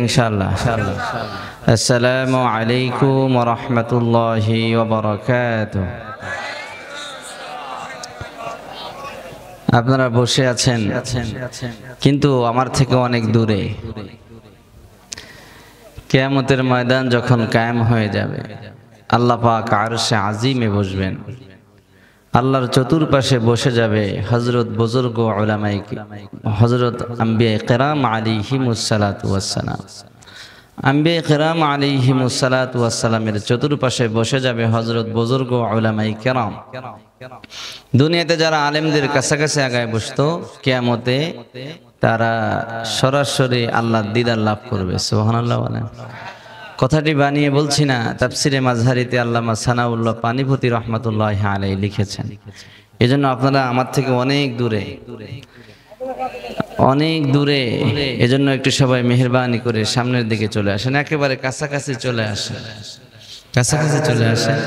ইনশাআল্লাহ। আসসালামু আলাইকুম ওয়া রাহমাতুল্লাহি ওয়া বারাকাতুহু। আপনারা বসে আছেন কিন্তু আমার থেকে অনেক দূরে। কিয়ামতের ময়দান যখন কায়েম হয়ে যাবে, আল্লাহ পাক আরশে আজিমে বসবেন। আল্লাহর চতুর্পাশে বসে যাবে হযরত বুজুর্গ উলামায়ে হযরত আম্বিয়া কিরাম আলাইহিমুস সালাতু ওয়াস সালাম। আম্বিয়া কিরাম আলাইহিমুস সালাতু ওয়াস সালামের চতুর্পাশে বসে যাবে হযরত বুজুর্গ উলামায়ে কিরাম। দুনিয়াতে যারা আলেমদের কাছাকাছি আগায় বসতো, কিয়ামতে তারা সরাসরি আল্লাহর দিদার লাভ করবে। সুবহানাল্লাহ বলেন। কথাটি বানিয়ে বলছি না, তাফসিরে মাযহারিতে আল্লামা সানাউল্লাহ পানিপতি রহমাতুল্লাহি আলাইহি লিখেছেন। এজন্য আপনারা আমার থেকে অনেক দূরে, অনেক দূরে। এজন্য একটু সবাই মেহেরবানি করে সামনের দিকে চলে আসেন, একেবারে কাছাকাছি চলে আসেন, কাছাকাছি চলে আসেন।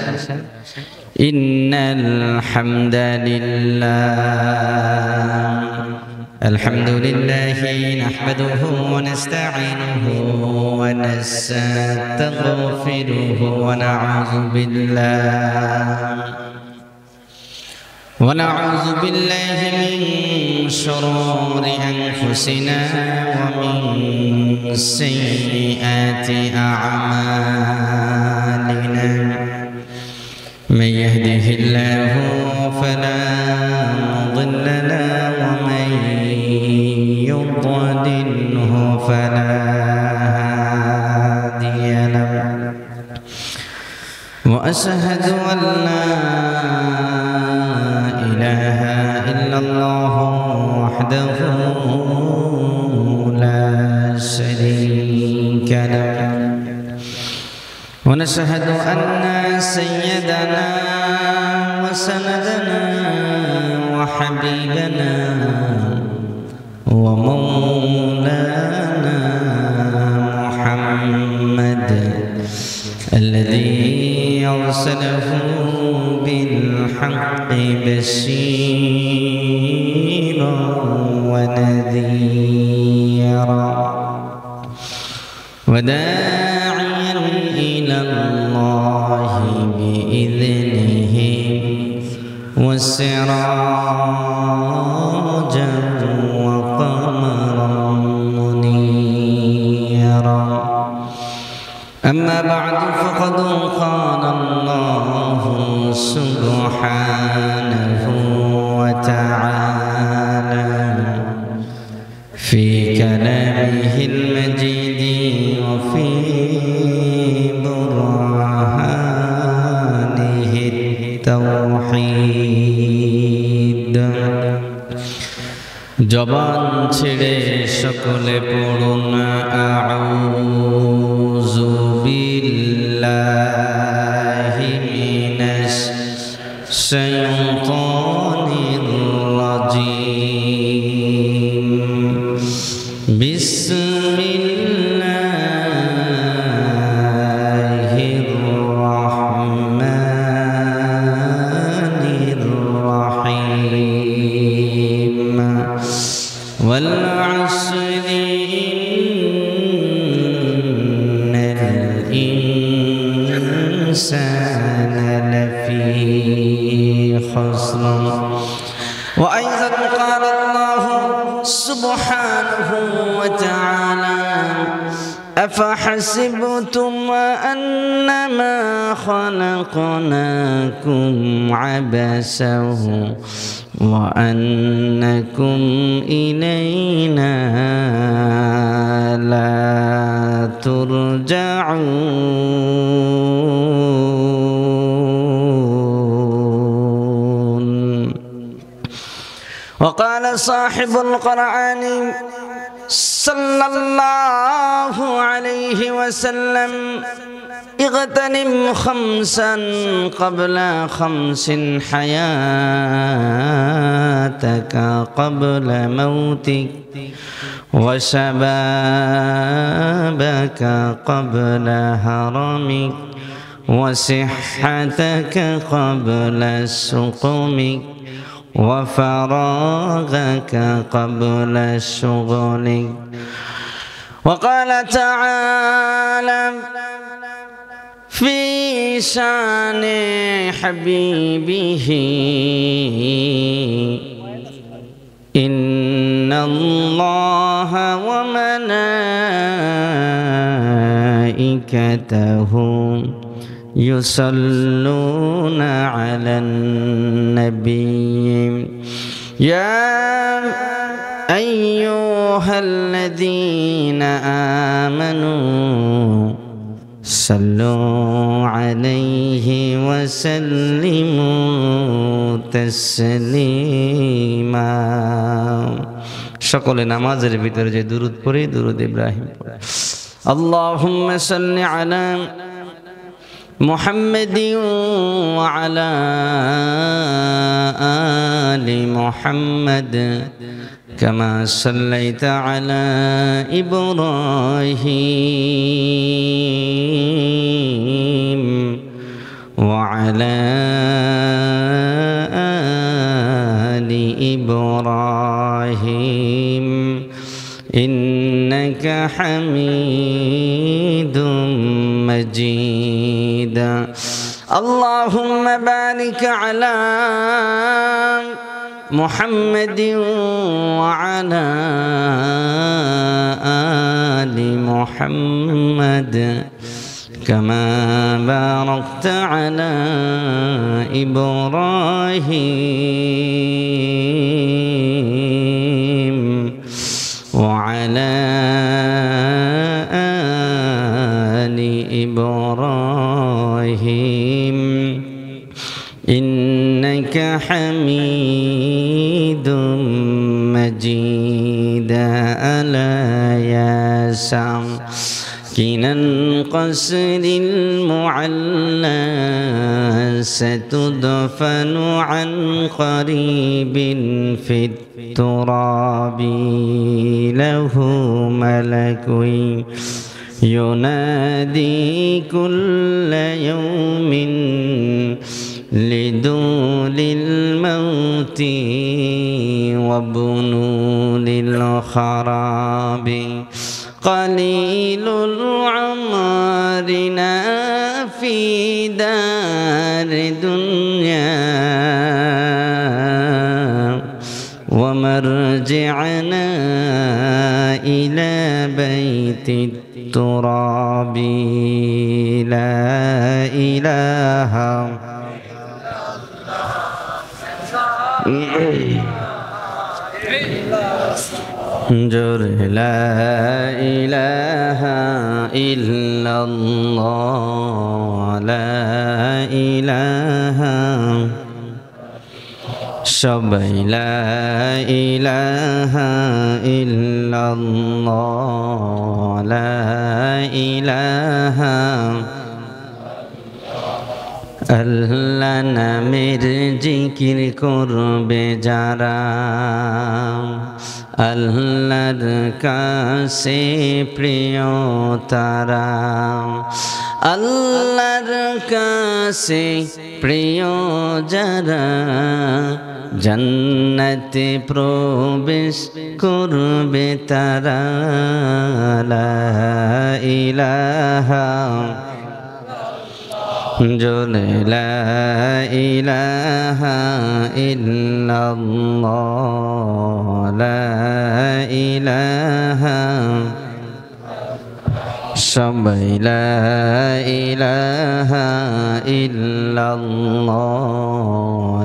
ইন্নাল হামদালিল্লাহ আলহামদুলিল্লাহি নাহমাদুহু ওয়া নাস্তাঈনুহু ওয়া নাস্তাগফিরুহু ওয়া নাউযু বিল্লাহি মিন শুরুরি আনফুসিনা ওয়া মিন সাইয়্যাতি আ'মালিনা মান ইয়াহদিহিল্লাহু ফালা মুদিল্লা লাহু ওয়া মান يضلله فلا هادي له وأشهد أن لا إله إلا الله وحده لا شريك له ونشهد أن سيدنا وسندنا وحبيبنا ومولانا محمد الذي أرسله بالحق بشيرا ونذيرا وداعيا إلى الله بإذنه وسراجا أما بعد فقد قال الله سبحانه وتعالى في كلامه المجيد وفي برهانه التوحيد জবান ছেড়ে সকলে পড়ুন আউযু বিল্লাহি মিনাশ শাইতানির রাজীম বিসমিল্লাহির রহমানির রহিম ওয়াল আসরি الإنسان لفي خسر وأيضا قال الله سبحانه وتعالى أفحسبتم أنما خلقناكم عبثا وأنكم إلينا لا ترجعون. وقال صاحب القرآن صلى الله عليه وسلم اغتنم خمسا قبل خمس حياتك قبل موتك وشبابك قبل هرمك وصحتك قبل سقمك وفراغك قبل شغلك وقال تعالى في شان حبيبه إن الله وملائكته يصلون على النبي يا أيها الذين آمنوا صلوا عليه وسلموا تسليما সকলে নামাজের ভিতরে যে দুরূদ পড়ি দুরূদ ইব্রাহিম পড়ে আল্লাহুম্মা সাল্লি আলা মুহাম্মাদিন ওয়া আলা আলি মুহাম্মাদ كما صليت على إبراهيم وعلى آل إبراهيم إنك حميد مجيد اللهم بارك على محمد وعلى آل محمد كما باركت على إبراهيم وعلى آل إبراهيم إنك حميد مجيد ألا يا ساكن القصر المعلى ستدفن عن قريب في التراب له ملك ينادي كل يوم لدول الموت وبنول الخراب قليل العمر في دار دنيا ومرجعنا إلى بيت التراب لا إله جر لا إله إلا الله لا إله সবাই লা ইলাহা ইল্লাল্লাহ লা ইলাহা আল্লাহ নামের জিকির করবে যারা আল্লাহর কাছে প্রিয় তারা আল্লাহর কাছে প্রিয় যারা জান্নাতে প্রবেশ করবে তারা লা ইলাহা জোরে লা ইলাহা ইল্লাল্লাহ লা ইলাহা সবাই লা ইলাহা ইল্লাল্লাহ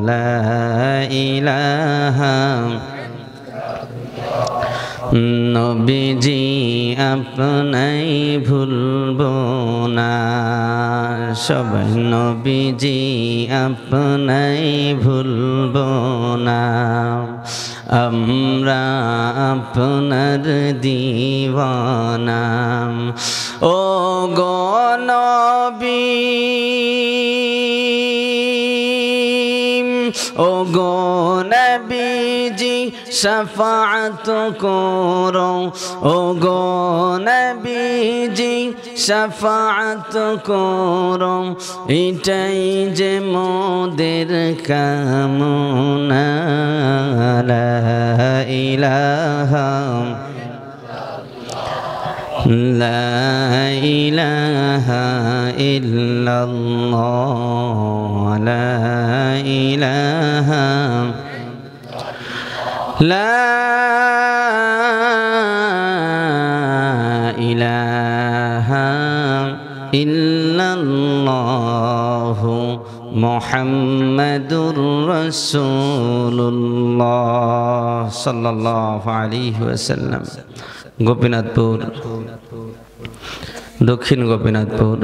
লা ইলাহা নবীজি আপনাই ভুলব না সবাই নবীজি আপনাই ভুলব না আমরা আপনার দিওয়ানা ও গো নবী ও গো নবীজি শাফাআত করো ও গো নবীজি শাফাআত করো এটাই যে মোদের কামনা লা ইলাহা লা ইলাহা ইল্লাল্লাহ লা ইলাহা লা ইলাহা ইল্লাল্লাহ মুহাম্মাদুর রাসূলুল্লাহ সাল্লাল্লাহু আলাইহি ওয়াসাল্লাম। গোপীনাথপুর, দক্ষিণ গোপীনাথপুর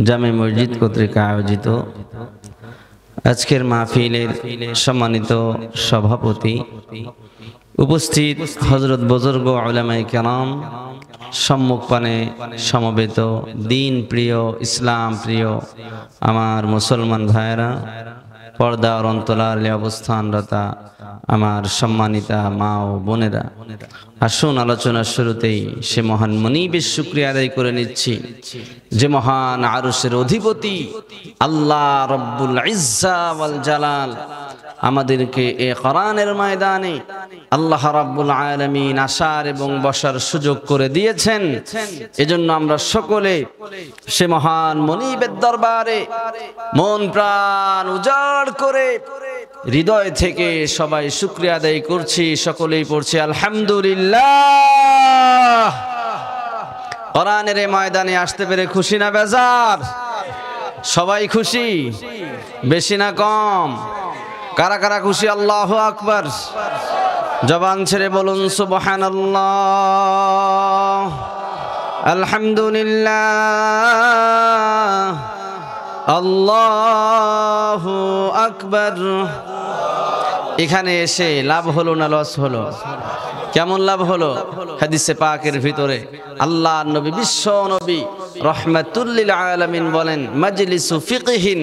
জামে মসজিদ কর্তৃক আয়োজিত আজকের মাহফিলের সম্মানিত সভাপতি, উপস্থিত হযরত বুজুর্গ উলামায়ে কেরাম, সম্মুখপানে সমবেত দিন প্রিয়, ইসলাম প্রিয় আমার মুসলমান ভাইরা, পর্দার অন্তরালে অবস্থানরতা আমার সম্মানিতা মা ও বোনেরা, আসুন আলোচনার শুরুতেই সে মহান মুনিবের শুকরিয়া আদায় করে নিচ্ছি যে মহান আরশের অধিপতি আল্লাহ রব্বুল ইজ্জা ওয়াল জালাল আমাদেরকে এই কোরআনের ময়দানে আল্লাহ রাব্বুল আলামিন আসার এবং বসার সুযোগ করে দিয়েছেন। এজন্য আমরা সকলে সে মহান মুনিবের দরবারে মন প্রাণ উজাড় করে হৃদয় থেকে সবাই শুকরিয়া আদায় করছি। সকলেই পড়ছি আলহামদুলিল্লাহ। কোরআনের এই ময়দানে আসতে পেরে খুশি না বেজার? সবাই খুশি? বেশি না কম? কারা কারা খুশি? আল্লাহু আকবার। জবান ছেড়ে বলুন সুবহানাল্লাহ, আলহামদুলিল্লাহ, আল্লাহু আকবার। এখানে এসে লাভ হলো না লস হলো? কেমন লাভ হলো? হাদিসে পাকের ভিতরে আল্লাহ নবী, বিশ্ব নবী রাহমাতুল লিল আলামিন বলেন, মাজলিসু ফিকহিন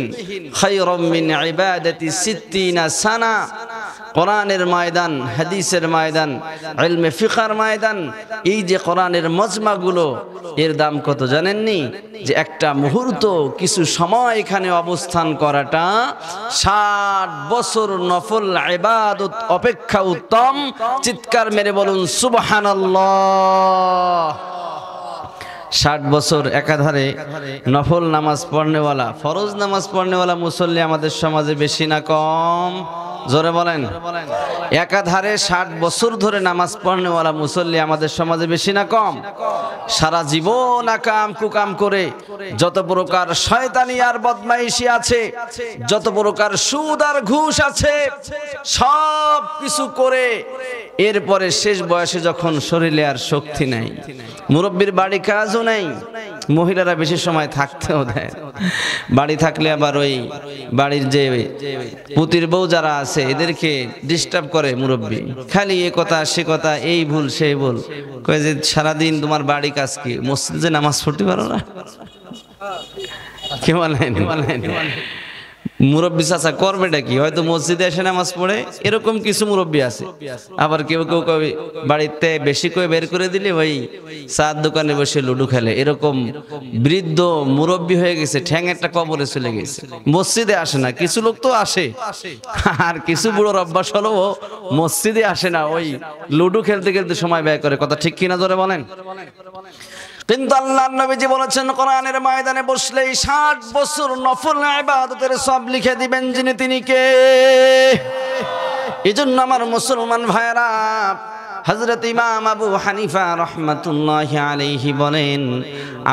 খায়রুম মিন ইবাদাতি 60 সানা। কোরআনের ময়দান, হাদিসের ময়দান, ইলমে ফিকহের ময়দান, এই যে কোরআনের মজমাগুলো, এর দাম কত জানেননি? যে একটা মুহূর্ত, কিছু সময় এখানে অবস্থান করাটা 60 বছর নফল ইবাদত অপেক্ষা উত্তম। চিৎকার মেরে বলুন সুবহানাল্লাহ। 60 বছর একাধারে নফল নামাজ পড়নেওয়ালা, ফরজ নামাজ পড়নেওয়ালা মুসল্লি আমাদের সমাজে বেশি না কম? জোরে বলেন। একাধারে 60 বছর ধরে নামাজ পড়নেওয়ালা মুসল্লি আমাদের সমাজে বেশি না কম? সারা জীবন আকাম কুকাম করে যত প্রকার শয়তানি আর বদমাইশি আছে, যত প্রকার সুদ আর ঘুষ আছে, সব কিছু করে এরপরে শেষ বয়সে যখন শরীরে আর শক্তি নাই, মুরব্বির বাড়ি কাজও নাই, মহিলারা বেশি সময় থাকতেও দেয়, বাড়ি থাকলে আবার ওই বাড়ির যে পুতির বউ যারা আছে এদেরকে ডিস্টার্ব করে মুরব্বি, খালি এ কথা সে কথা, এই ভুল সেই ভুল, কয়ে যে সারাদিন তোমার বাড়ি কাজ কি, মসজিদে নামাজ পড়তে পারো না? কি বলেন? মুরব্বী চাচা করবেটা কি? হয়তো মসজিদে এসে নামাজ পড়ে, এরকম কিছু মুরব্বী আছে। আবার কেউ কেউ কবে বাড়িতে বেশি করে বের করে দিলে ওই চার দোকানে বসে লুডু খেলে। এরকম বৃদ্ধ মুরব্বী হয়ে গেছে, ঠ্যাং একটা কবরে চলে গেছে, মসজিদে আসে না। কিছু লোক তো আসে, আর কিছু বুড়োর অভ্যাস হলো মসজিদে আসে না, ওই লুডু খেলতে খেলতে সময় ব্যয় করে। কথা ঠিক কিনা জোরে বলেন? কিন্তু আল্লাহর নবীজি বলেছেন, কোরআনের ময়দানে বসলেই 60 বছর নফল ইবাদতের সব লিখে দিবেন যিনি, তিনি কে? এজন্য আমার মুসলমান ভাইরা, হযরত ইমাম আবু হানিফা রাহমাতুল্লাহি আলাইহি বলেন,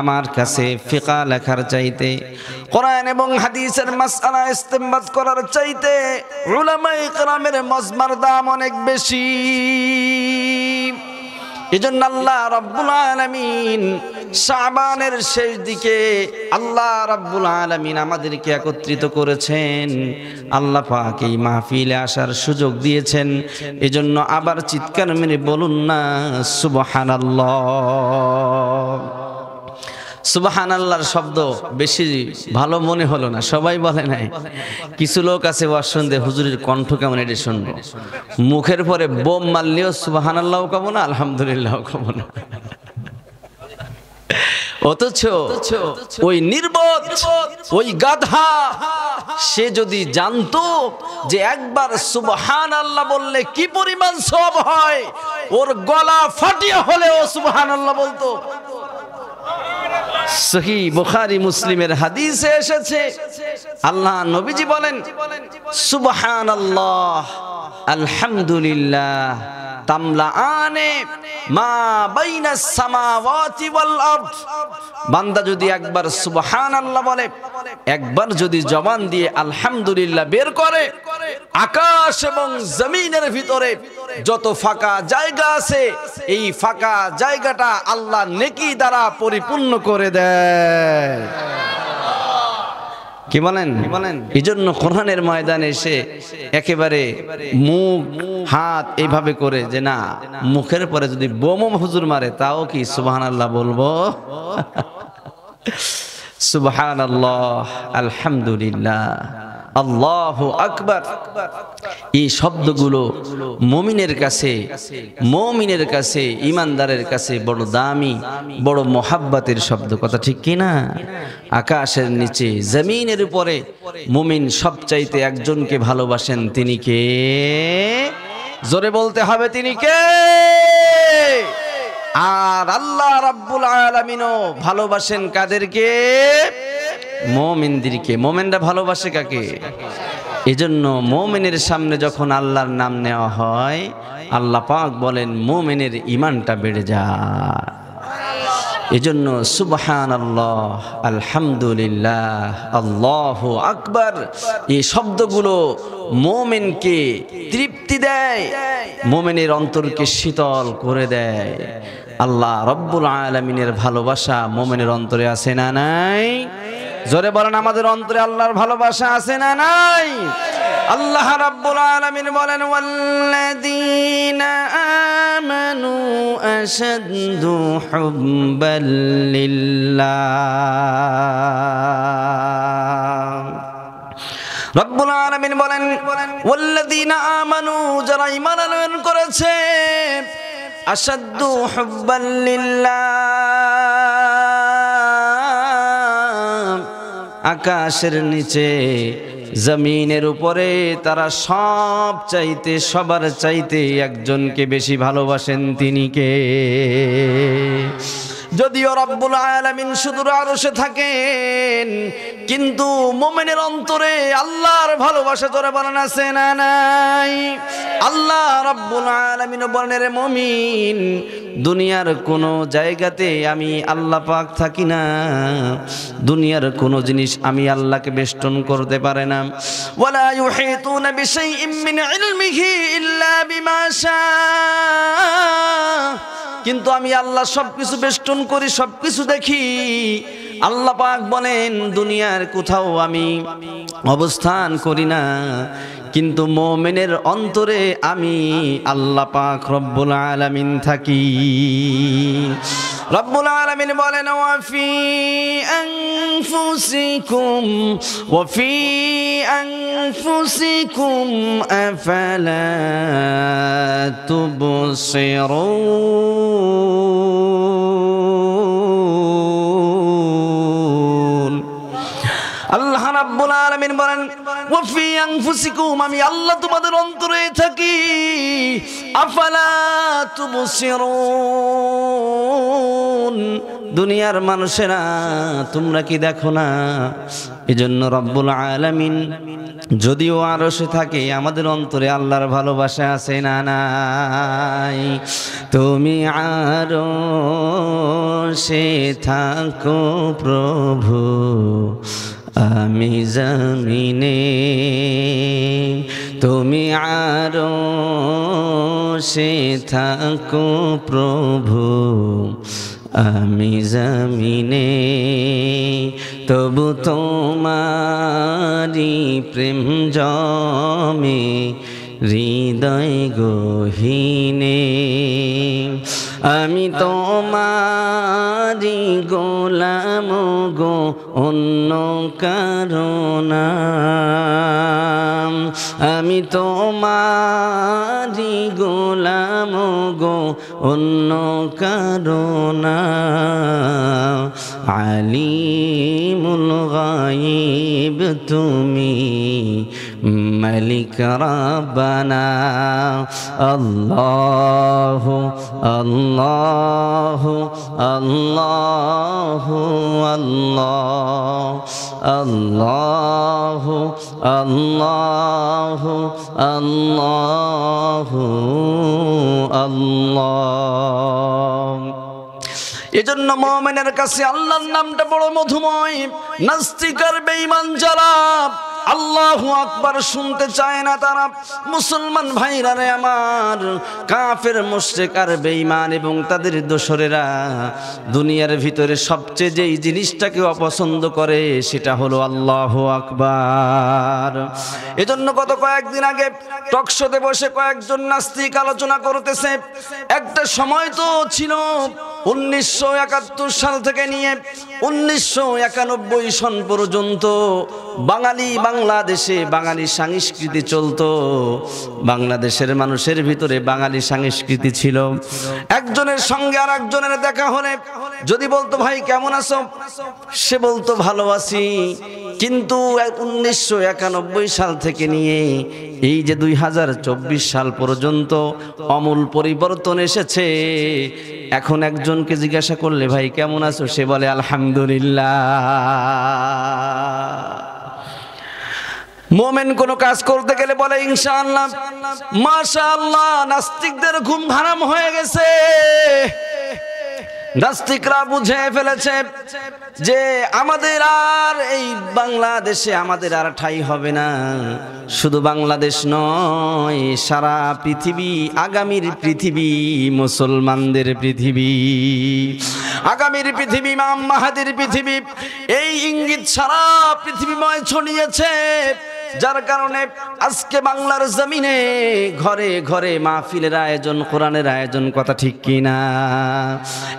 আমার কাছে ফিকহ লেখার চাইতে, কোরআন এবং হাদিসের মাসআলা ইস্তেমবাদ করার চাইতে উলামায়ে কেরামের মজমার দাম অনেক বেশি। এজন্য আল্লাহ রাব্বুল আলামিন শাবানের শেষ দিকে আল্লাহ রাব্বুল আলামিন আমাদেরকে একত্রিত করেছেন, আল্লাহ পাক এই মাহফিলে আসার সুযোগ দিয়েছেন। এজন্য আবার চিৎকার মেরে বলুন না সুবহানাল্লাহ। সুবহানাল্লাহর শব্দ বেশি ভালো মনে হলো না, সবাই বলে নাই। কিছু লোক আছে ওয়াজ শুনতে, হুজুরের কণ্ঠ কেমন এটা শুনবো, মুখের পরে বোম মারলেও সুবহানাল্লাহ কব না, আলহামদুলিল্লাহ কব না। অথচ ওই নির্বোধ, ওই গাধা, সে যদি জানতো যে একবার সুবহানাল্লাহ বললে কি পরিমাণ সওয়াব হয়, ওর গলা ফাটিয়ে হলেও সুবহানাল্লাহ বলতো। সহিহ বুখারী মুসলিমের হাদিসে এসেছে, আল্লাহ নবীজি বলেন, সুবহানাল্লাহ আলহামদুলিল্লাহ তামলাআনে মা বাইনাস সামাওয়াতি ওয়াল আরদ। বান্দা যদি একবার সুবহানাল্লাহ বলে, একবার যদি জবান দিয়ে আলহামদুলিল্লাহ বের করে, আকাশ এবং জমিনের ভিতরে যত ফাঁকা জায়গা আছে এই ফাঁকা জায়গাটা আল্লাহ নেকি দ্বারা পরিপূর্ণ করে দেয়। কি বলেন? এই জন্য কোরআনের ময়দানে এসে একেবারে মুখ হাত এইভাবে করে যে না, মুখের পরে যদি বোম হুজুর মারে তাও কি সুবহানাল্লাহ বলবো? সুবহানাল্লাহ আলহামদুলিল্লাহ আল্লাহু আকবার। এই শব্দগুলো মুমিনের কাছে ঈমানদারের কাছে বড় দামি, বড় মোহাব্বতের শব্দ। কথা ঠিক কি না? আকাশের নিচে জমিনের উপরে মুমিন সবচাইতে একজনকে ভালোবাসেন, তিনি কে? জোরে বলতে হবে, তিনি কে? আর আল্লাহ রাব্বুল আলামিনও ভালোবাসেন কাদেরকে? মুমিনদেরকে। মুমিনরা ভালোবাসে কাকে? এজন্য মুমিনের সামনে যখন আল্লাহর নাম নেওয়া হয়, আল্লাহ পাক বলেন মুমিনের ঈমানটা বেড়ে যায়। এজন্য সুবহানাল্লাহ আলহামদুলিল্লাহ আল্লাহু আকবার এই শব্দগুলো মুমিনকে তৃপ্তি দেয়, মুমিনের অন্তরকে শীতল করে দেয়। আল্লাহ রাব্বুল আলামিনের ভালোবাসা মুমিনের অন্তরে আছে না নাই? জোরে বলেন, আমাদের অন্তরে আল্লাহর ভালোবাসা আছে না নাই? আল্লাহ রাব্বুল আলামিন বলেন, ওয়াল্লাযীনা আমানু আশাদ্দু হুব্বাল লিল্লাহ। রাব্বুল আলামিন বলেন, ওয়াল্লাযীনা আমানু, যারা ঈমান আনয়ন করেছে, আশাদ্দু হুব্বাল লিল্লাহ, আকাশের নিচে জমিনের উপরে তারা সব চাইতে, সবার চাইতে একজনকে বেশি ভালোবাসেন, তিনি কে? যদিও রব্বুল আলামিন সুদূর আরশে থাকেন, কিন্তু মুমিনের অন্তরে আল্লাহর ভালোবাসা জোরে বলেন আছে না নাই? আল্লাহ রব্বুল আলামিন বলেন, রে মুমিন, দুনিয়ার কোনো জায়গাতে আমি আল্লাহ পাক থাকি না, দুনিয়ার কোনো জিনিস আমি আল্লাহকে বেষ্টন করতে পারে না। ওয়ালা ইউহিতুনা বিশাইইম মিন ইলমিহি ইল্লা বিমা শাআ, কিন্তু আমি আল্লাহ সবকিছু বেষ্টন করি, সবকিছু দেখি। আল্লাহ পাক বলেন, দুনিয়ার কোথাও আমি অবস্থান করি না, কিন্তু মুমিনের অন্তরে আমি আল্লাহ পাক রব্বুল আলামিন থাকি। রব্বুল আলামিন বলেন, ওয়াফি আনফুসিকুম আফালা তুবসিরুন। আল্লাহ রাব্বুল আলামিন বলেন, ওয়াফি আনফুসিকুম, আমি আল্লাহ তোমাদের অন্তরে থাকি। আফালা তুবসিরুন, দুনিয়ার মানুষেরা তোমরা কি দেখো না? এজন্য রব্বুল আলামিন যদিও আরশে থাকে, আমাদের অন্তরে আল্লাহর ভালোবাসা আছে না নাই? তুমি আরশে থাকো প্রভু, আমি জমিনে, তুমি আরশে থাকো প্রভু, আমি জমিনে, তবু তোমারি প্রেম জমে হৃদয় গহীনে। আমি তোমারি গোলাম গো, অন্য কারো না। আমি তোমারি গোলাম গো, অন্য কারো না। আলিমুল গায়ব তুমি, মালিক রাব্বানা। আল্লাহু আল্লাহু আল্লাহু আল্লাহ আল্লাহু আল্লাহু আল্লাহু আল্লাহ। এজন্য মুমিনের কাছে আল্লাহর নামটা বড় মধুময়। নাস্তিক আর বেঈমান যারা আল্লাহু আকবার শুনতে চায় না, তারা মুসলমান ভাইরা রে আমার, কাফের মুশরিক আর বেঈমান এবং তাদের দোসরেরা দুনিয়ার ভিতরে সবচেয়ে যেই জিনিসটাকে অপছন্দ করে সেটা হলো আল্লাহু আকবার। এজন্য গত কয়েকদিন আগে টকশোতে বসে কয়েকজন নাস্তিক আলোচনা করতেছে, একটা সময় তো ছিল 1971 সাল থেকে নিয়ে 1991 সন পর্যন্ত বাংলাদেশে বাঙালি সংস্কৃতি চলতো। বাংলাদেশের মানুষের ভিতরে বাঙালি সংস্কৃতি ছিল। একজনের সঙ্গে আর একজনের দেখা হলে যদি বলতো ভাই কেমন আছো, সে বলতো ভালো আছি। কিন্তু 1991 সাল থেকে নিয়ে এই যে 2024 সাল পর্যন্ত আমূল পরিবর্তন এসেছে। এখন একজনকে জিজ্ঞাসা করলে ভাই কেমন আছো, সে বলে আলহামদুলিল্লাহ। মোমেন কোনো কাজ করতে গেলে বলে ইনশাআল্লাহ, মাশাআল্লাহ। নাস্তিকদের ঘুম হারাম হয়ে গেছে। নাস্তিকরা বুঝে ফেলেছে যে আমাদের আর এই বাংলাদেশে আমাদের আর ঠাঁই হবে না। শুধু বাংলাদেশ নয়, সারা পৃথিবী, আগামীর পৃথিবী মুসলমানদের পৃথিবী, আগামীর পৃথিবী ইমাম মাহাদির পৃথিবী। এই ইঙ্গিত সারা পৃথিবীময় ছড়িয়েছে, যার কারণে আজকে বাংলার জমিনে ঘরে ঘরে মাহফিলের আয়োজন, কোরআনের আয়োজন, কথা ঠিক কিনা?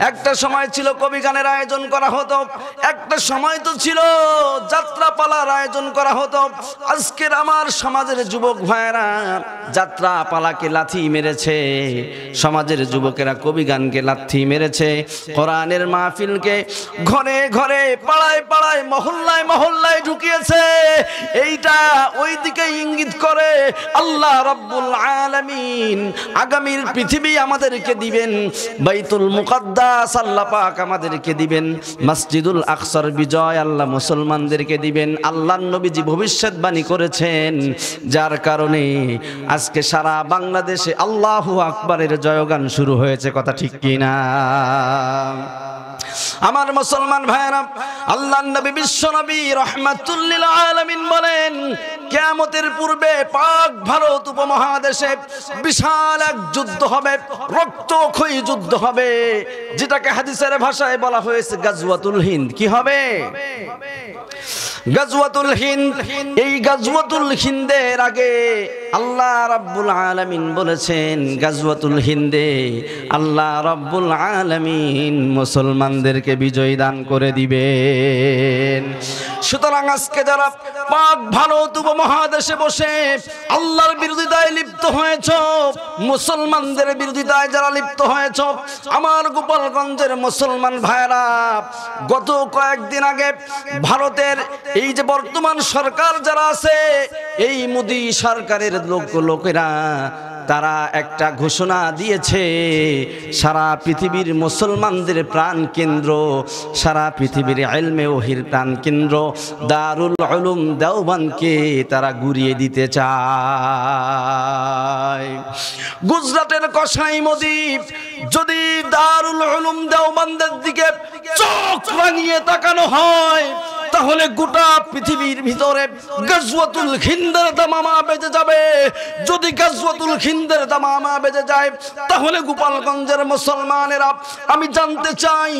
একটা সময় ছিল কবি গানের আয়োজন করা হতো, একটা সময় তো ছিল যাত্রা পালার আয়োজন করা হতো। আজকের আমার সমাজের যুবক ভাইয়েরা যাত্রা পালাকে লাথি মেরেছে, সমাজের যুবকেরা কবি গানকে লাথি মেরেছে, কোরআনের মাহফিলকে ঘরে ঘরে, পাড়ায় পাড়ায়, মহল্লায় মহল্লায় ঢুকিয়েছে। এইটা ওই দিকে ইঙ্গিত করে আল্লাহ রাব্বুল আলামিন আগামীর পৃথিবী আমাদেরকে দিবেন, বাইতুল মুকাদ্দাস আল্লাহ পাক আমাদেরকে দিবেন, মসজিদুল আকসার বিজয় আল্লাহ মুসলমানদেরকে দিবেন। আল্লাহর নবীজি ভবিষ্যৎবাণী করেছেন, যার কারণে আজকে সারা বাংলাদেশে আল্লাহু আকবারের জয়গান শুরু হয়েছে, কথা ঠিক কিনা? আমার মুসলমান ভাইরা, আল্লাহর নবী বিশ্ব নবী রাহমাতুল লিল আলামিন বলেন, কিয়ামতের পূর্বে পাক ভারত উপমহাদেশে বিশাল এক যুদ্ধ হবে, রক্তক্ষয়ী যুদ্ধ হবে, যেটাকে হাদিসের ভাষায় বলা হয়েছে গাজওয়াতুল হিন্দ। কি হবে? গাজওয়াতুল হিন্দ। এই গাজওয়াতুল হিন্দের আগে আল্লাহ রাব্বুল আলামিন বলেছেন, গাজওয়াতুল হিন্দে আল্লাহ রাব্বুল আলামিন মুসলমানদেরকে বিজয় দান করে দিবেন। সুতরাং আজকে যারা পাক ভারত উপমহাদেশে বসে আল্লাহর বিরোধিতায় লিপ্ত হয়েছ, মুসলমানদের বিরোধিতায় যারা লিপ্ত হয়েছ, আমার গোপালগঞ্জের মুসলমান ভাইরা, গত কয়েকদিন আগে ভারতের এই যে বর্তমান সরকার যারা আছে, এই মোদি সরকারের লোকেরা তারা একটা ঘোষণা দিয়েছে, সারা পৃথিবীর মুসলমানদের প্রাণ কেন্দ্র, সারা পৃথিবীর ইলমে ওহির প্রাণ কেন্দ্র দারুল উলুম দেওবন্দকে তারা গুড়িয়ে দিতে চায়। গুজরাটের কসাই মোদি যদি দারুল উলুম দেওবন্দের দিকে চোখ রাঙিয়ে তাকানো হয়, তাহলে গোটা পৃথিবীর ভিতরে গাজওয়াতুল হিন্দের দামামা বেজে যাবে। যদি গাজওয়াতুল হিন্দের দামামা বেজে যায়, তাহলে গোপালগঞ্জের মুসলমানেরা, আমি জানতে চাই,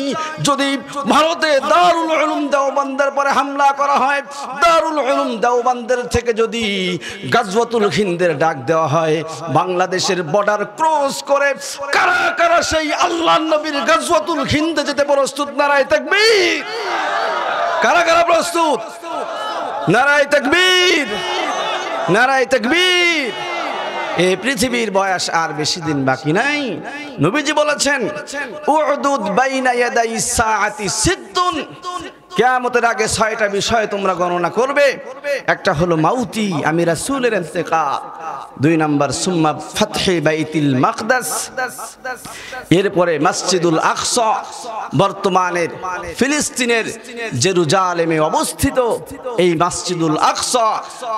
যদি ভারতে দারুল উলুম দেওবন্দের পরে হামলা করা হয়, দারুল উলুম দেওবন্দের থেকে যদি গাজওয়াতুল হিন্দের ডাক দেওয়া হয়, বাংলাদেশের বর্ডার ক্রস করে কারা কারা সেই আল্লাহর নবীর গাজওয়াতুল হিন্দে যেতে প্রস্তুত? নারায়ে তাকবীর! কারা কারা প্রস্তুত? নারায়ে তাকবীর! নারায়ে তাকবীর! এই পৃথিবীর বয়স আর বেশি দিন বাকি নাই। নবীজি বলেছেন, উদুদ বাইনা ইয়াদাই সাআতি সিদ্দুন, কিয়ামতের আগে 6টা বিষয় তোমরা গণনা করবে। একটা হলো মাউতি, আমি রাসূলের ইন্তেকাল। 2 নাম্বার সুম্মা ফাতহি বাইতুল মাকদাস, এরপরে মসজিদুল আকসা বর্তমানের ফিলিস্তিনের জেরুজালেমে অবস্থিত এই মসজিদুল আকসা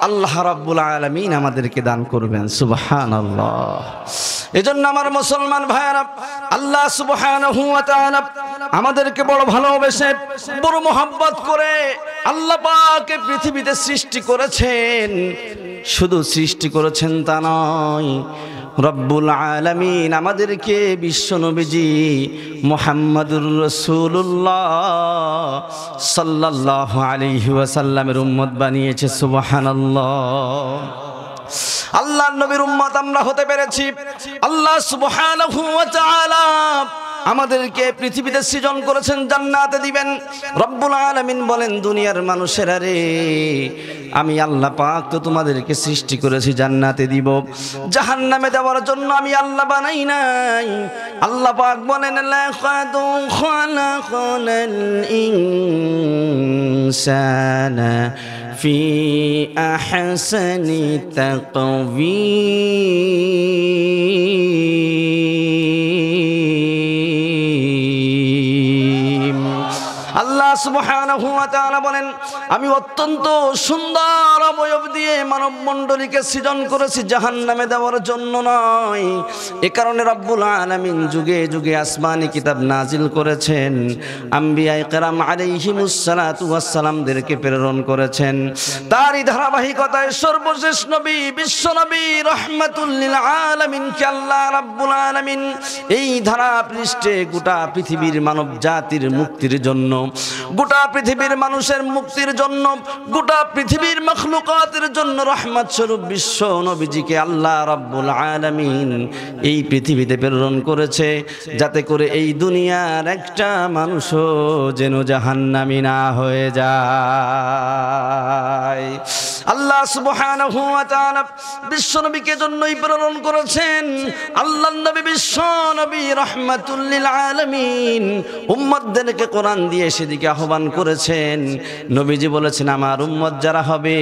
আল্লাহ রাব্বুল আলামিন আমাদেরকে দান করবেন। সুবহানাল্লাহ। এজন্য আমার মুসলমান ভাইরা, আল্লাহ সুবহানাহু ওয়া তাআলা আমাদেরকে বড় ভালোবেসে বড় মোহাব্বত করে আল্লাহ পাক পৃথিবীতে সৃষ্টি করেছেন। শুধু সৃষ্টি করেছেন তা নয়, রব্বুল আলামিন আমাদেরকে বিশ্বনবীজি মুহাম্মাদুর রাসূলুল্লাহ সাল্লাল্লাহু আলাইহি ওয়াসাল্লামের উম্মত বানিয়েছে। সুবহানাল্লাহ। আল্লাহর নবীর উম্মত আমরা হতে পেরেছি। আল্লাহ সুবহানাহু ওয়া তাআলা আমাদেরকে পৃথিবীতে সৃজন করেছেন জান্নাতে দিবেন। রব্বুল আলামিন বলেন, দুনিয়ার মানুষেরা রে, আমি আল্লাহ পাক তো তোমাদেরকে সৃষ্টি করেছি জান্নাতে দিব, জাহান্নামে দেওয়ার জন্য আমি আল্লাহ বানাই নাই। আল্লাহ পাক বলেন, লাকাদ খালাকনাল ইনসানা ফি আহসানি তাকওয়ীম। আল্লাহ সুবহানাহু ওয়া তাআলা বলেন, আমি অত্যন্ত সুন্দর অবয়ব দিয়ে মানব মণ্ডলীকে সৃজন করেছি, জাহান্নামে দেওয়ার জন্য নয়। এ কারণে রব্বুল আলামিন যুগে যুগে আসমানি কিতাব নাজিল করেছেন, আম্বিয়া কেরাম আলাইহিমুস সালাতু ওয়াস সালামদেরকে প্রেরণ করেছেন। তারই ধারাবাহিকতায় সর্বশেষ নবী, বিশ্ব নবী রাহমাতুল লিল আলামিনকে আল্লাহ রাব্বুল আলামিন এই ধারা পৃষ্ঠে গোটা পৃথিবীর মানব জাতির মুক্তির জন্য, গোটা পৃথিবীর মানুষের মুক্তির জন্য, গোটা পৃথিবীর মাখলুকাতের জন্য রহমত স্বরূপ বিশ্ব নবীজিকে আল্লাহ রাব্বুল আলামিন এই পৃথিবীতে প্রেরণ করেছে, যাতে করে এই দুনিয়ার একটা মানুষও যেন জাহান্নামী না হয়ে যায়। আল্লাহ সুবহানাহু ওয়া তাআলা বিশ্ব নবীকে জন্যই প্রেরণ করেছেন। আল্লাহর নবী বিশ্ব নবী রাহমাতুল লিল আলামিন উম্মতদেরকে কোরআন দিয়ে সেদিকে আহ্বান করেছেন। নবীজি বলেছেন, আমার উম্মত যারা হবে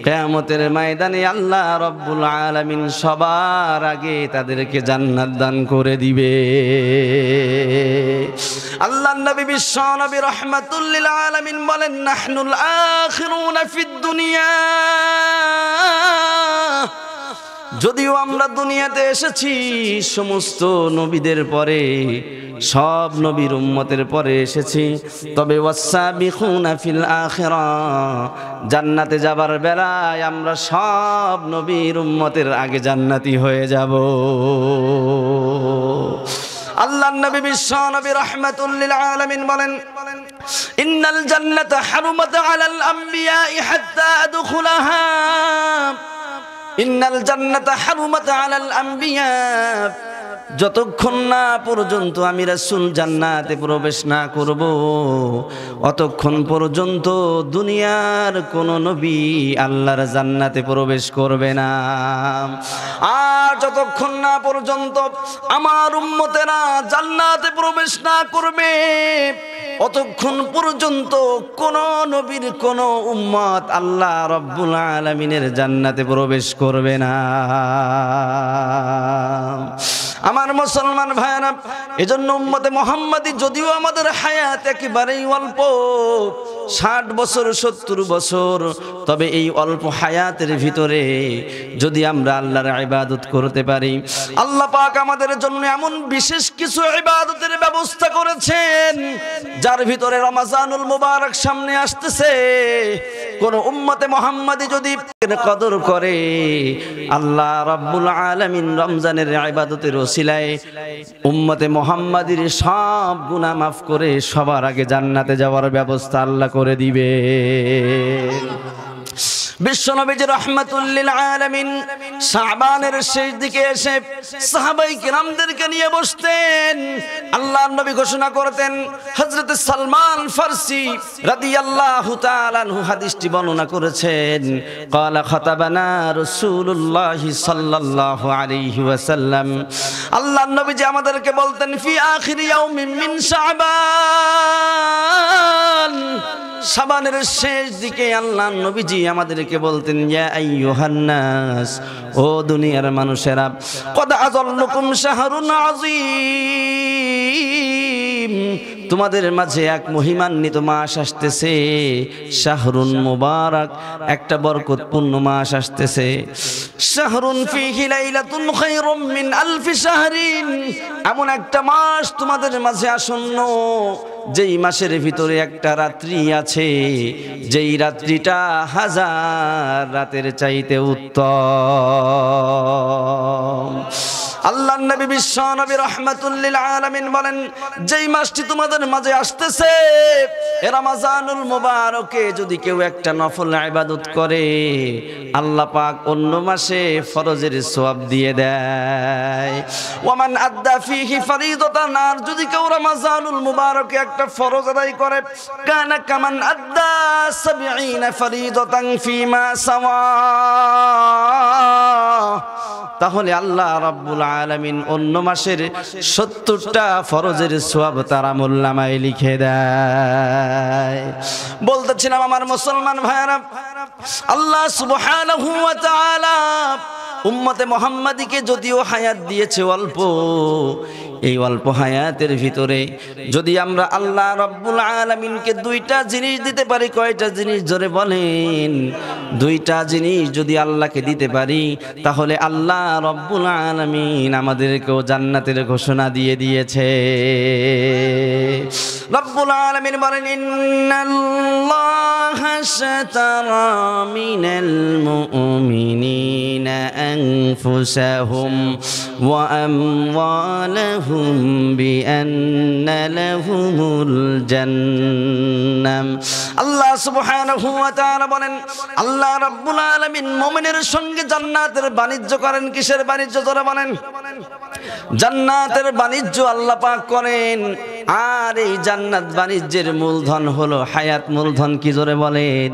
কিয়ামতের ময়দানে আল্লাহ রাব্বুল আলামিন সবার আগে তাদেরকে জান্নাত দান করে দিবে। আল্লাহর নবী বিশ্ব নবী রাহমাতুল লিল আলামিন বলেন, নাহনুল আখিরুনা ফিদ দুনিয়া। যদিও আমরা দুনিয়াতে এসেছি সমস্ত নবীদের পরে, সব নবীর উম্মতের পরে এসেছি, তবে ওয়াসাবিকুনা ফিল আখিরাহ, জান্নাতে যাবার বেলায় আমরা সব নবীর উম্মতের আগে জান্নাতি হয়ে যাব। আল্লাহর নবী বিশ্ব নবী রাহমাতুল লিল আলামিন বলেন, ইন্নাল জান্নাতা হারুমাত আলাল আমবিয়া হাত্তা আদখুলাহা। ইন্নাল জান্নাতা হারুমাত আলাল আমবিয়া, যতক্ষণ না পর্যন্ত আমি রাসূল জান্নাতে প্রবেশ না করব, অতক্ষণ পর্যন্ত দুনিয়ার কোন নবী আল্লাহর জান্নাতে প্রবেশ করবে না। আর যতক্ষণ না পর্যন্ত আমার উম্মতেরা জান্নাতে প্রবেশ না করবে, অতক্ষণ পর্যন্ত কোন নবীর কোন উম্মত আল্লাহ রাব্বুল আলামিনের জান্নাতে প্রবেশ করবে না। আমার মুসলমান ভাইরা, এজন্য উম্মতে মুহাম্মাদি যদিও আমাদের হায়াত একেবারেই অল্প, 60 বছর 70 বছর, তবে এই অল্প হায়াতের ভিতরে যদি আমরা আল্লাহর ইবাদত করতে পারি, আল্লাহ পাক আমাদের জন্য এমন বিশেষ কিছু ইবাদতের ব্যবস্থা করেছেন, যার ভিতরে রমজানুল মুবারক সামনে আসতেছে। কোন উম্মতে মুহাম্মাদি যদি কদর করে, আল্লাহ রাব্বুল আলামিন রমজানের ইবাদতের ওসিলায় উম্মতে মুহাম্মাদির সব গুনাহ মাফ করে সবার আগে জান্নাতে যাওয়ার ব্যবস্থা আল্লাহ করে দিবে। বিশ্বনবীজি রাহমাতুল লিল আলামিন শাবানের শেষ দিকে এসে সাহাবায়ে কিরামদেরকে নিয়ে বসতেন। আল্লাহর নবী ঘোষণা করতেন, হযরত সালমান ফারসি রাদিয়াল্লাহু তাআলা আনহু হাদিসটি বর্ণনা করেছেন, ক্বালা খাতাবানা রাসূলুল্লাহ সাল্লাল্লাহু আলাইহি ওয়াসাল্লাম। আল্লাহর নবীজি আমাদেরকে বলতেন, ফি আখির ইয়াউমিন মিন শাবান, শাবানের শেষ দিকে আল্লাহ নবীজি আমাদেরকে বলতেন, ইয়া আইয়ুহান নাস, ও দুনিয়ার মানুষেরা, কদ আযাল্লুকুম শাহরুন আযীম, তোমাদের মাঝে এক মহিমান্বিত মাস আসতেছে, শাহরুন মুবারক, একটা বরকতপূর্ণ মাস আসতেছে। শাহরুন ফীহি লাইলাতুন খায়রুম মিন আলফি শাহরিন, এমন একটা মাস তোমাদের মাঝে আসন্ন, যেই মাসের ভিতরে একটা রাত্রি আছে, যেই রাত্রিটা 1000 রাতের চাইতে উত্তম। আল্লাহর নবী বিশ্ব নবী রাহমাতুল লিল আলামিন বলেন, যেই মাসটি তোমাদের মাঝে আসতেছে, রমজানুল মুবারকে যদি কেউ একটা নফল ইবাদত করে, আল্লাহ পাক অন্য মাসে ফরজের সওয়াব দিয়ে দেয়। ওয়ামান আদ্দা ফীহি ফরিদাতান, আর যদি কেউ রমজানুল মুবারকে একটা ফরজ আদায় করে, কানা কামান আদ্দা 70 ফরিদাতান ফীমা সাওয়া, তাহলে আল্লাহ রাব্বুল আলামিন অন্য মাসের 70টা ফরজের সওয়াব তার আমলনামায় লিখে দেয়। বলতেছিলাম আমার মুসলমান ভাইরা, আল্লাহ সুবহানাহু ওয়া তাআলা উম্মতে মুহাম্মাদীকে যদিও হায়াত দিয়েছে অল্প, এই অল্প হায়াতের ভিতরে যদি আমরা আল্লাহ রাব্বুল আলামিনকে 2টা জিনিস দিতে পারি, কয়টা জিনিস জোরে বলেন? 2টা জিনিস যদি আল্লাহকে দিতে পারি, তাহলে আল্লাহ রাব্বুল আলামিন আমাদেরকেও জান্নাতের ঘোষণা দিয়ে দিয়েছে। রব্বুল আলামিন বলেন, ইন্নাল্লাহা আশতারা মিনাল মুমিনিনা আনফুসাহুম ওয়া আমওয়ালাহুম বিআন্না লাহুমুল জান্নাহ। আল্লাহ সুবহানাহু ওয়া তাআলা বলেন, আল্লাহ রাব্বুল আলামিন মুমিনের সঙ্গে জান্নাতের বাণিজ্য করেন। কিসের বাণিজ্য জোরে বলেন? জান্নাতের বাণিজ্য আল্লাহ পাক করেন। আর এই জান্নাত বাণিজ্যের মূলধন হলো হায়াত। মূলধন কি জোরে বলেন?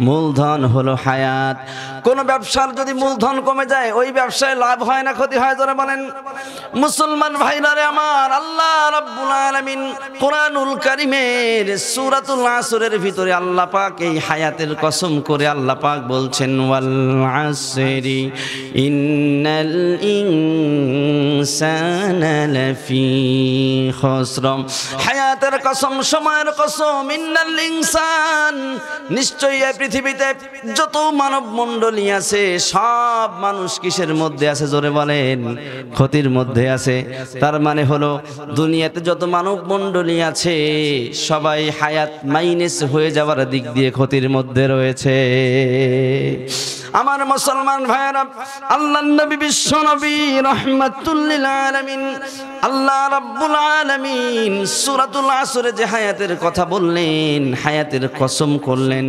মূলধন হলো হায়াত। কোন ব্যবসার যদি মূলধন কমে যায়, ওই ব্যবসায় লাভ হয় না ক্ষতি হয় জোরে বলেন? মুসলমান ভাইরা রে আমার, আল্লাহ রাব্বুল আলামিন কোরআনুল কারীমের সূরাতুল আসরের ভিতরে আল্লাহ পাক এই হায়াতের কসম করে আল্লাহ পাক বলছেন, ওয়াল আসরি ইন্নাল ইনসানা লাফি খুসর। হায়াতের কসম, সময়ের কসম, ইন্নাল ইনসান, নিশ্চয়ই এই পৃথিবীতে যত মানব মণ্ডলী আছে, সব মানুষ কিসের মধ্যে আছে জোরে বলেন? ক্ষতির মধ্যে আছে। তার মানে হলো দুনিয়াতে যত মানব মণ্ডলী আছে, সবাই হায়াত মাইনাস হয়ে যাওয়ার দিক দিয়ে ক্ষতির মধ্যে রয়েছে। আমার মুসলমান ভাইরা, আল্লাহর নবী বিশ্ব নবী রাহমাতুল লিল আলামিন, আল্লাহ রাব্বুল আলামিন সূরাতুল আসরে যে হায়াতের কথা বললেন, হায়াতের কসম করলেন,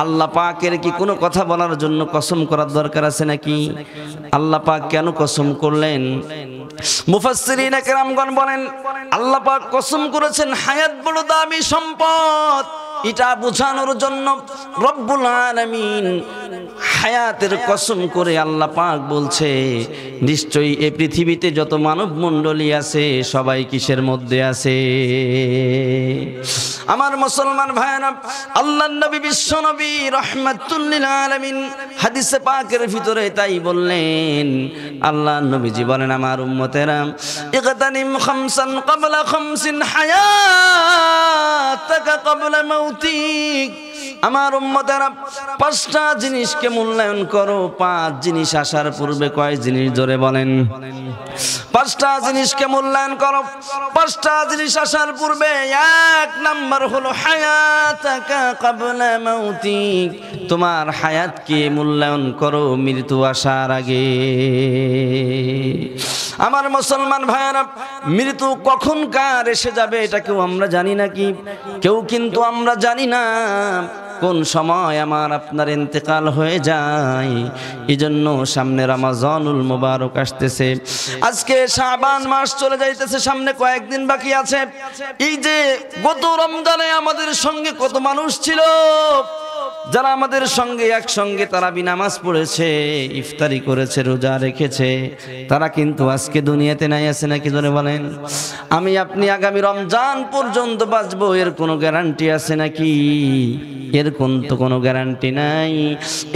আল্লাহ পাকের কি কোনো কথা বলার জন্য কসম করার দরকার আছে নাকি? আল্লাহ পাক কেন কসম করলেন? মুফাসসিরিন কেরামগণ বলেন, আল্লাহ পাক কসম করেছেন হায়াত বড় দামি সম্পদ। এটা বোঝানোর জন্য রব্বুল আলামিন হায়াতের কসম করে আল্লাহ পাক বলছে, নিশ্চয়ই এই পৃথিবীতে যত মানব মণ্ডলী আছে, সবাই কিসের মধ্যে আছে? আমার মুসলমান ভাইরা, আল্লাহর নবী বিশ্ব নবী রাহমাতুল লিল আলামিন হাদিসে পাকের ভিতরে তাই বললেন। আল্লাহর নবীজি বলেন, আমার উম্মতেরা, ইগতানিম খামসান ক্বাবলা খামসিন হায়াতাকা ক্বাবলা মাউতিক। আমার উম্মতেরা, 5টা জিনিসকে মূল্যায়ন করো। 5 জিনিস আসার পূর্বে কয় জিনিস জোরে বলেন? 5টা জিনিসকে মূল্যায়ন করো। 5টা জিনিস আসার পূর্বে 1 নাম্বার হলো হায়াতাকা ক্বাবলা মাউতিক। তোমার হায়াতকে মূল্যায়ন করো মৃত্যু আসার আগে। আমার মুসলমান ভাইরা, মৃত্যু কখন কার এসে যাবে এটা কেউ আমরা জানি নাকি? কেউ কিন্তু আমরা জানি না কোন সময় আমার আপনার ইন্তেকাল হয়ে যায়। এজন্য সামনে রমজানুল মুবারক আসতেছে। আজকে শাবান মাস চলে যাইতেছে, সামনে কয়েকদিন বাকি আছে। এই যে গত রমজানে আমাদের সঙ্গে কত মানুষ ছিল যারা আমাদের সঙ্গে একসঙ্গে তারাবি নামাজ পড়েছে, ইফতারি করেছে, রোজা রেখেছে, তারা কিন্তু আজকে দুনিয়াতে নাই, আছে নাকি জোরে বলেন? আমি আপনি আগামী রমজান পর্যন্ত বাঁচবো এর কোনো গ্যারান্টি আছে নাকি? এর কোনো গ্যারান্টি নাই।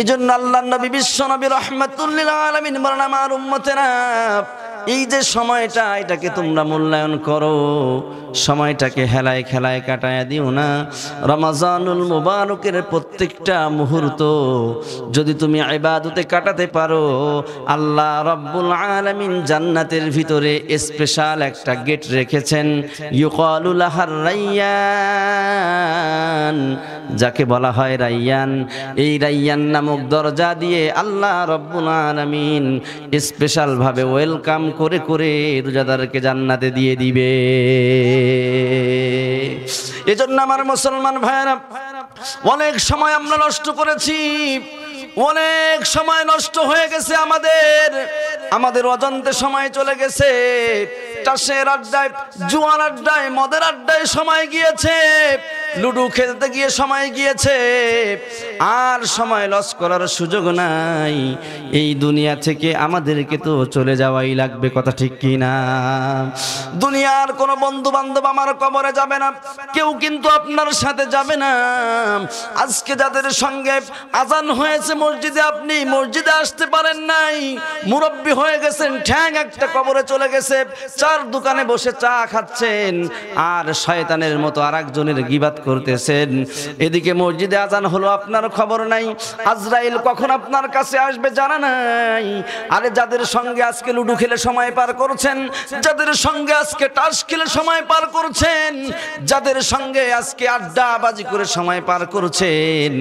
এজন্য আল্লাহর নবী বিশ্ব নবী রাহমাতুল লিল আলামিন বলেন, আমার উম্মতেরা এই যে সময়টা, এটাকে তোমরা মূল্যায়ন করো, সময়টাকে হেলায় খেলায় কাটায় দিও না। রমজানুল মুবারকের প্রত্যেকটা মুহূর্ত যদি তুমি ইবাদতে কাটাতে পারো, আল্লাহ রাব্বুল আলামিন জান্নাতের ভিতরে স্পেশাল একটা গেট রেখেছেন, ইউকালু লাহার রায়্যান, যাকে বলা হয় রায়্যান। এই রায়্যান নামক দরজা দিয়ে আল্লাহ রাব্বুল আলামিন স্পেশাল ভাবে ওয়েলকাম করে করে রোজাদারকে জান্নাতে দিয়ে দিবে। এজন্য আমার মুসলমান ভাইরা, অনেক সময় আমরা নষ্ট করেছি, অনেক সময় নষ্ট হয়ে গেছে আমাদের অজান্তে সময় চলে গেছে। তাসের আড্ডায়, জুয়ার আড্ডায়, মদের আড্ডায় সময় গিয়েছে, লুডু খেলতে গিয়ে সময় গিয়েছে, আর সময় লস করার সুযোগ নাই। এই দুনিয়া থেকে আমাদেরকে তো চলে যাওয়াই লাগবে, কথা ঠিক কি না? দুনিয়ার কোনো বন্ধু বান্ধব আমার কবরে যাবে না, কেউ কিন্তু আপনার সাথে যাবে না। আজকে যাদের সঙ্গে আজান হয়েছে মসজিদে, আপনি মসজিদে আসতে পারেন নাই, মুরব্বি হয়ে গেছেন, ঠ্যাং একটা কবরে চলে গেছে, চার দোকানে বসে চা খাচ্ছেন আর শয়তানের মতো আরেকজনের গীবাত করতেছেন। এদিকে মসজিদে আজান হলো, আপনার খবর নাই, আজরাইল কখন আপনার কাছে আসবে জানা নাই। আরে যাদের সঙ্গে আজকে লুডু খেলে সময় পার করছেন, যাদের সঙ্গে আজকে তাস খেলে সময় পার করছেন, যাদের সঙ্গে আজকে আড্ডাবাজি করে সময় পার করছেন,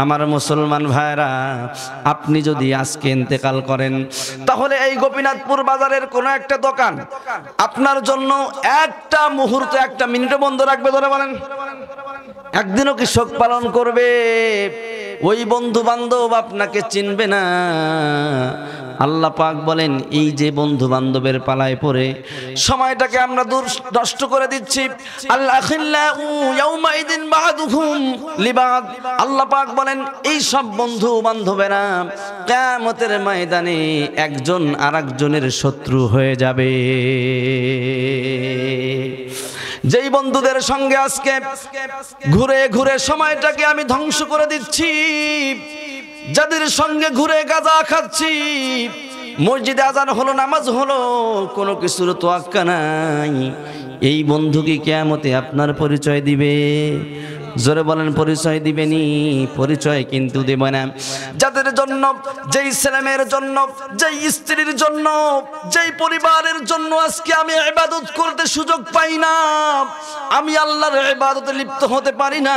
আমার মুসলমান ভাইরা, আপনি যদি আজকে ইন্তেকাল করেন, তাহলে এই গোপীনাথপুর বাজারের কোনো একটা দোকান আপনার জন্য একটা মুহূর্ত, একটা মিনিটও বন্ধ রাখবে, ধরে বলেন? একদিনও কি শোক পালন করবে? ওই বন্ধু বান্ধব আপনাকে চিনবে না। আল্লাহ পাক বলেন, এই যে বন্ধু বান্ধবের পালায় পড়ে সময়টাকে আমরা নষ্ট করে দিচ্ছি। আল্লাহ পাক বলেন, এই সব বন্ধু বান্ধবেরা কিয়ামতের ময়দানে একজন আরেকজনের শত্রু হয়ে যাবে। যেই বন্ধুদের সঙ্গে আজকে ঘুরে ঘুরে সময়টাকে আমি ধ্বংস করে দিচ্ছি, যাদের সঙ্গে ঘুরে গাঁজা খাচ্ছি, মসজিদে আজান হলো, নামাজ হলো, কোনো কিছুর তোয়াক্কা নাই, এই বন্ধু কি কিয়ামতে আপনার পরিচয় দিবে? জোরে বলেন, পরিচয় দিবেনি? পরিচয় কিন্তু দেবে না। যাদের জন্য, যেই ছেলেমেয়ের জন্য, যেই স্ত্রীর জন্য, যেই পরিবারের জন্য আজকে আমি ইবাদত করতে সুযোগ পাই না, আমি আল্লাহর ইবাদতে লিপ্ত হতে পারি না।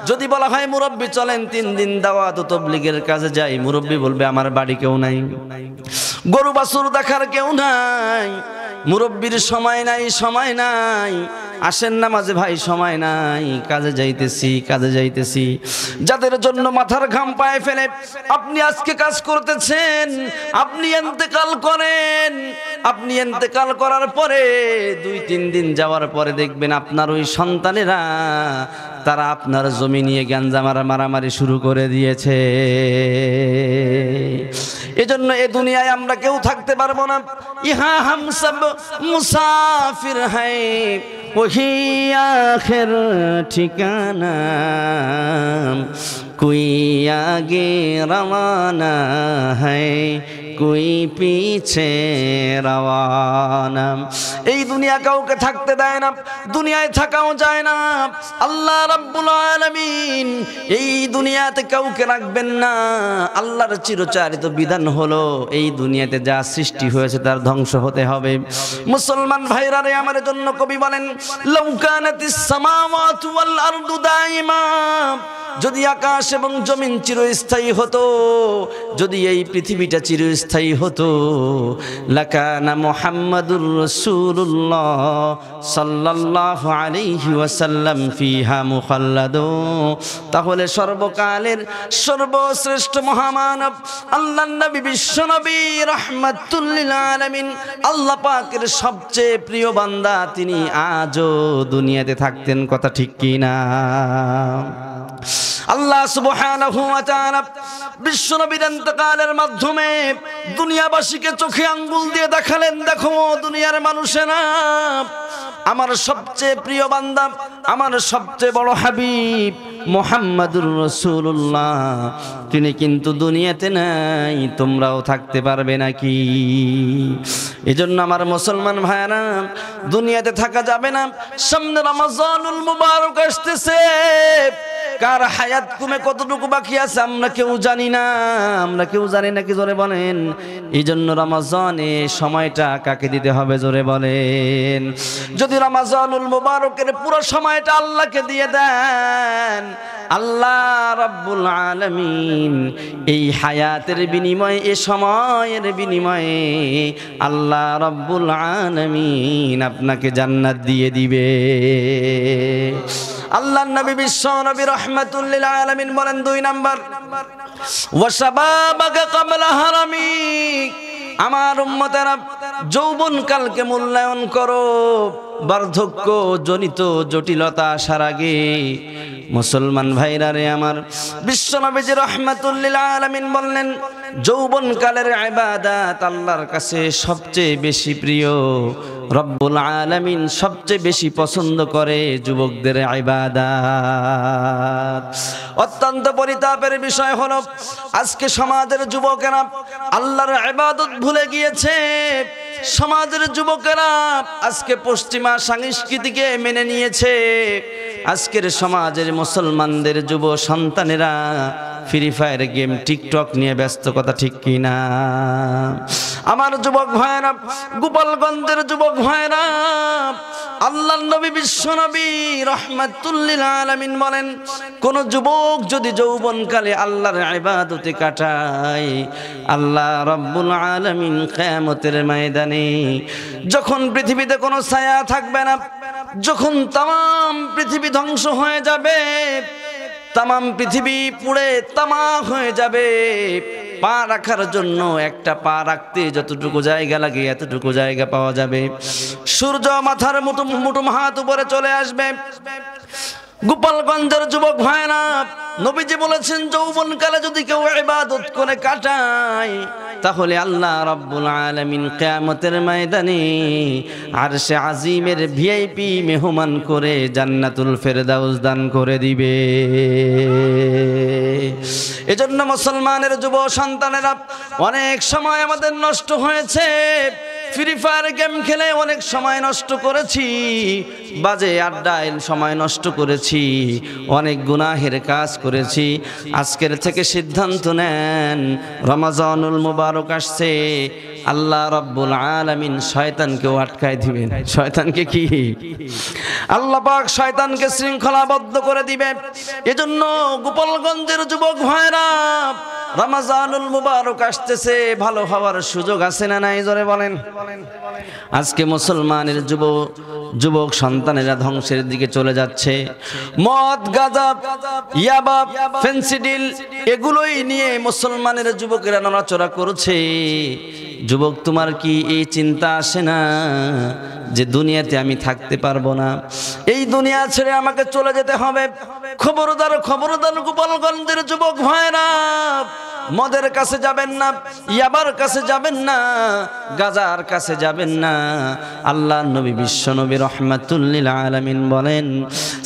যদি বলা হয় মুরব্বি চলেন 3 দিন দাওয়াত ও তাবলীগের কাজে যাই, মুরব্বি বলবে আমার বাড়ি কেউ নাই, গরু বাছুর দেখার কেউ নাই, মুরব্বির সময় নাই, সময় নাই, আসেন নামাজে ভাই, সময় নাই, কাজে যাইতেছি। যাদের জন্য মাথার ঘাম পায়ে ফেলে আপনি আজকে কাজ করতেছেন, আপনি ইন্তেকাল করেন, আপনি ইন্তেকাল করার পরে 2-3 দিন যাওয়ার পরে দেখবেন আপনার ওই সন্তানেরা তারা আপনার জমি নিয়ে গাঞ্জা মারামারি শুরু করে দিয়েছে। এজন্য এ দুনিয়ায় আমরা কেউ থাকতে পারবো না। ইহা হাম সব মুসাফির হ্যায়, ওহি আখির ঠিকানা, কোই আগে রওয়ানা হ্যায়, কোই পিছে রওয়ানা। এই দুনিয়া কাউকে থাকতে দেয় না, দুনিয়ায় থাকাও যায় না। আল্লাহ রাব্বুল আলামিন এই দুনিয়াতে কাউকে রাখবেন না। আল্লাহর চিরচারিত বিধান হলো, এই দুনিয়াতে যা সৃষ্টি হয়েছে তার ধ্বংস হতে হবে। মুসলমান ভাইরা রে, আমার জন্য কবি বলেন, লাউ কানাতিস সামাওয়াতু ওয়াল আরদু দাইমা, যদি আকাশ এবং জমিন চিরস্থায়ী হতো, যদি এই পৃথিবীটা চিরস্থায়ী হতো, লাকানা মুহাম্মাদুর রাসূলুল্লাহ সাল্লাল্লাহু আলাইহি ওয়াসাল্লাম ফিহা মুখাল্লাদু, তাহলে সর্বকালের সর্বশ্রেষ্ঠ মহামানব আল্লাহর নবী, বিশ্ব নবী, রাহমাতুল লিল আলামিন, আল্লাহ পাকের সবচেয়ে প্রিয় বান্দা, তিনি আজও দুনিয়াতে থাকতেন, কথা ঠিক কি না? আল্লাহ সুবহানাহু ওয়া তাআলা বিশ্বনবীর ইন্তেকালের মাধ্যমে দুনিয়াবাসীকে চোখে আঙ্গুল দিয়ে দেখালেন, দেখো দুনিয়ার মানুষেরা, আমার সবচেয়ে প্রিয় বান্দা, আমার সবচেয়ে বড় হাবিব মুহাম্মাদুর রাসূলুল্লাহ, তিনি কিন্তু দুনিয়াতে নাই, তোমরাও থাকতে পারবে নাকি? এজন্য আমার মুসলমান ভাইরা, দুনিয়াতে থাকা যাবে না। সামনে রমজানুল মুবারক আসতেছে, কার হায়াত কমে কতটুকু বাকি আছে আমরা কেউ জানি না, আমরা কেউ জানি না, কি জোরে বলেন। এই জন্য রমজানে সময়টা কাকে দিতে হবে, জোরে বলেন। যদি রমজানুল মুবারকের পুরো সময়টা আল্লাহকে দিয়ে দেন, আল্লাহ রাব্বুল আলামিন এই হায়াতের বিনিময়ে, এই সময়ের বিনিময়ে আল্লাহ রাব্বুল আলামিন আপনাকে জান্নাত দিয়ে দিবে। আল্লাহর নবী বিশ্ব নবী রাহমাতুল লিল আলামিন বলেন, 2 নাম্বার, ওয়া শাবাবাকা ক্বাবলা হারামিক, আমার উম্মতেরা যৌবন কালকে মূল্যায়ন করো, বার্ধক্য জনিত জটিলতা আসার আগে। মুসলমান ভাইরা রে আমার, বিশ্বনবী রাহমাতুল লিল আলামিন বললেন, যৌবন কালের ইবাদত আল্লাহর কাছে সবচেয়ে বেশি প্রিয়। রব্বুল আলামিন সবচেয়ে বেশি পছন্দ করে যুবকদের ইবাদত। অত্যন্ত পরিতাপের বিষয় হলো, আজকে সমাজের যুবকেরা আল্লাহর ইবাদত ভুলে গিয়েছে। সমাজের যুবকেরা আজকে পশ্চিমা সংস্কৃতিকে মেনে নিয়েছে। আজকের সমাজের মুসলমানদের যুব সন্তানেরা ফ্রি ফায়ার গেম, টিকটক নিয়ে ব্যস্ত, কথা ঠিক কিনা? আমার যুবক ভাইরা, গোপালগঞ্জের যুবক ভাইরা, আল্লাহর নবী বিশ্ব নবী রাহমাতুল লিল আলামিন বলেন, কোন যুবক যদি যৌবনকালে আল্লাহর ইবাদতে কাটায়, আল্লাহ রাব্বুল আলামিন কিয়ামতের ময়দানে যখন পৃথিবীতে কোনো ছায়া থাকবে না, যখন তাম পৃথিবী ধ্বংস হয়ে যাবে, তাম পৃথিবী পুড়ে তামাক হয়ে যাবে, পা রাখার জন্য একটা পা রাখতে যতটুকু জায়গা লাগে এতটুকু জায়গা পাওয়া যাবে। সূর্য মাথার মুঠো হাত উপরে চলে আসবে। গোপালগঞ্জের যুবক ভাইরা, নবীজি বলেছেন, যৌবনকালে যদি কেউ ইবাদত করে কাটায়, তাহলে আল্লাহ রাব্বুল আলামিন কিয়ামতের ময়দানে আরশে আজিমের ভিআইপি মেহমান করে জান্নাতুল ফেরদাউস দান করে দিবে। এজন্য মুসলমানের যুব সন্তানেরা, অনেক সময় আমাদের নষ্ট হয়েছে। ফ্রি ফায়ার গেম খেলে অনেক সময় নষ্ট করেছি, বাজে আড্ডায় সময় নষ্ট করেছি, অনেক গুনাহের কাজ করেছি। আজকের থেকে সিদ্ধান্ত নেন, রমজানুল মুবারক আসছে, আল্লাহ রাব্বুল আলামিন শয়তানকেও আটকায় দিবেন। শয়তানকে কি? আল্লাহ পাক শয়তানকে শৃঙ্খলাবদ্ধ করে দিবে। এজন্য গোপালগঞ্জের যুবক ভাইরা, রমজানুল মুবারক আসতেছে, ভালো হওয়ার সুযোগ আছে না নাই, জোরে বলেন। আজকে মুসলমানের যুবক সন্তানেরা ধ্বংসের দিকে চলে যাচ্ছে। মদ, গাঁজা, ইয়াবা, ফেন্সিডিল এগুলোই নিয়ে মুসলমানের যুবকেরা নড়াচড়া করছে। যুবক, তোমার কি এই চিন্তা আসে না যে দুনিয়াতে আমি থাকতে পারবো না, এই দুনিয়া ছেড়ে আমাকে চলে যেতে হবে? খবরদার, খবরদার গোপালগঞ্জের যুবক ভাইরা, মদের কাছে যাবেন না, ইয়াবার কাছে যাবেন না, গাজার কাছে যাবেন না। আল্লাহ নবী বিশ্ব নবী রাহমাতুল লিল আলামিন বলেন,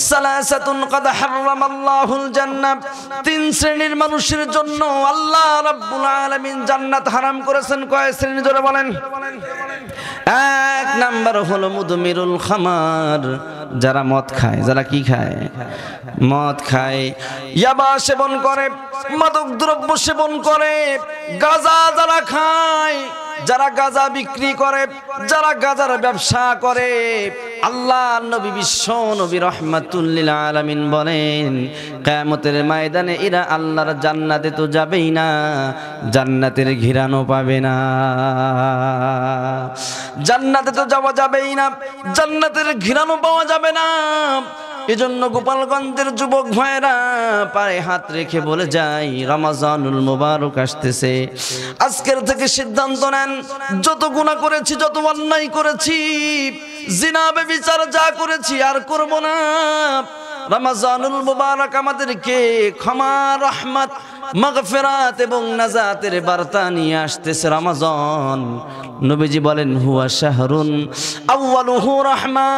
সালাসাতুন কাদ হারামাল্লাহুল জান্নাহ, 3 শ্রেণীর মানুষের জন্য আল্লাহ রাব্বুল আলামিন জান্নাত হারাম করেছেন। কয় শ্রেণী, জোরে বলেন? 1 নাম্বার হলো মুদমিরুল খামার, যারা মদ খায়। যারা কি খায়? মদ খায়, ইয়াবা সেবন করে, মাদক দ্রব্য সেবন করে, গাঁজা যারা খায়, যারা গাঁজা বিক্রি করে, যারা গাঁজার ব্যবসা করে, আল্লাহ নবী বিশ্ব নবী রাহমাতুল লিল আলামিন বলেন, কিয়ামতের ময়দানে এরা আল্লাহর জান্নাতে তো যাবেই না, জান্নাতের ঘিরানো পাবে না। জান্নাতে তো যাওয়া যাবেই না, জান্নাতের ঘিরানো পাওয়া যাবে না। এজন্য গোপালগঞ্জের যুবক ভাইরা পায়ে হাত রেখে বলে যাই, রমজানুল মুবারক আসতেছে। আজকের থেকে সিদ্ধান্ত নেন, যত গুনাহ করেছি, যত অন্যায় করেছি, জিনা, ব্যভিচার যা করেছি আর করব না। রমজানুল মুবারক আমাদেরকে ক্ষমা, রহমত, মাগফিরাত এবং নাজাতের বার্তা নিয়ে আসতেছে রমজান। নবীজি বলেন হুয়া শাহরুন আউয়ালুহু রাহমা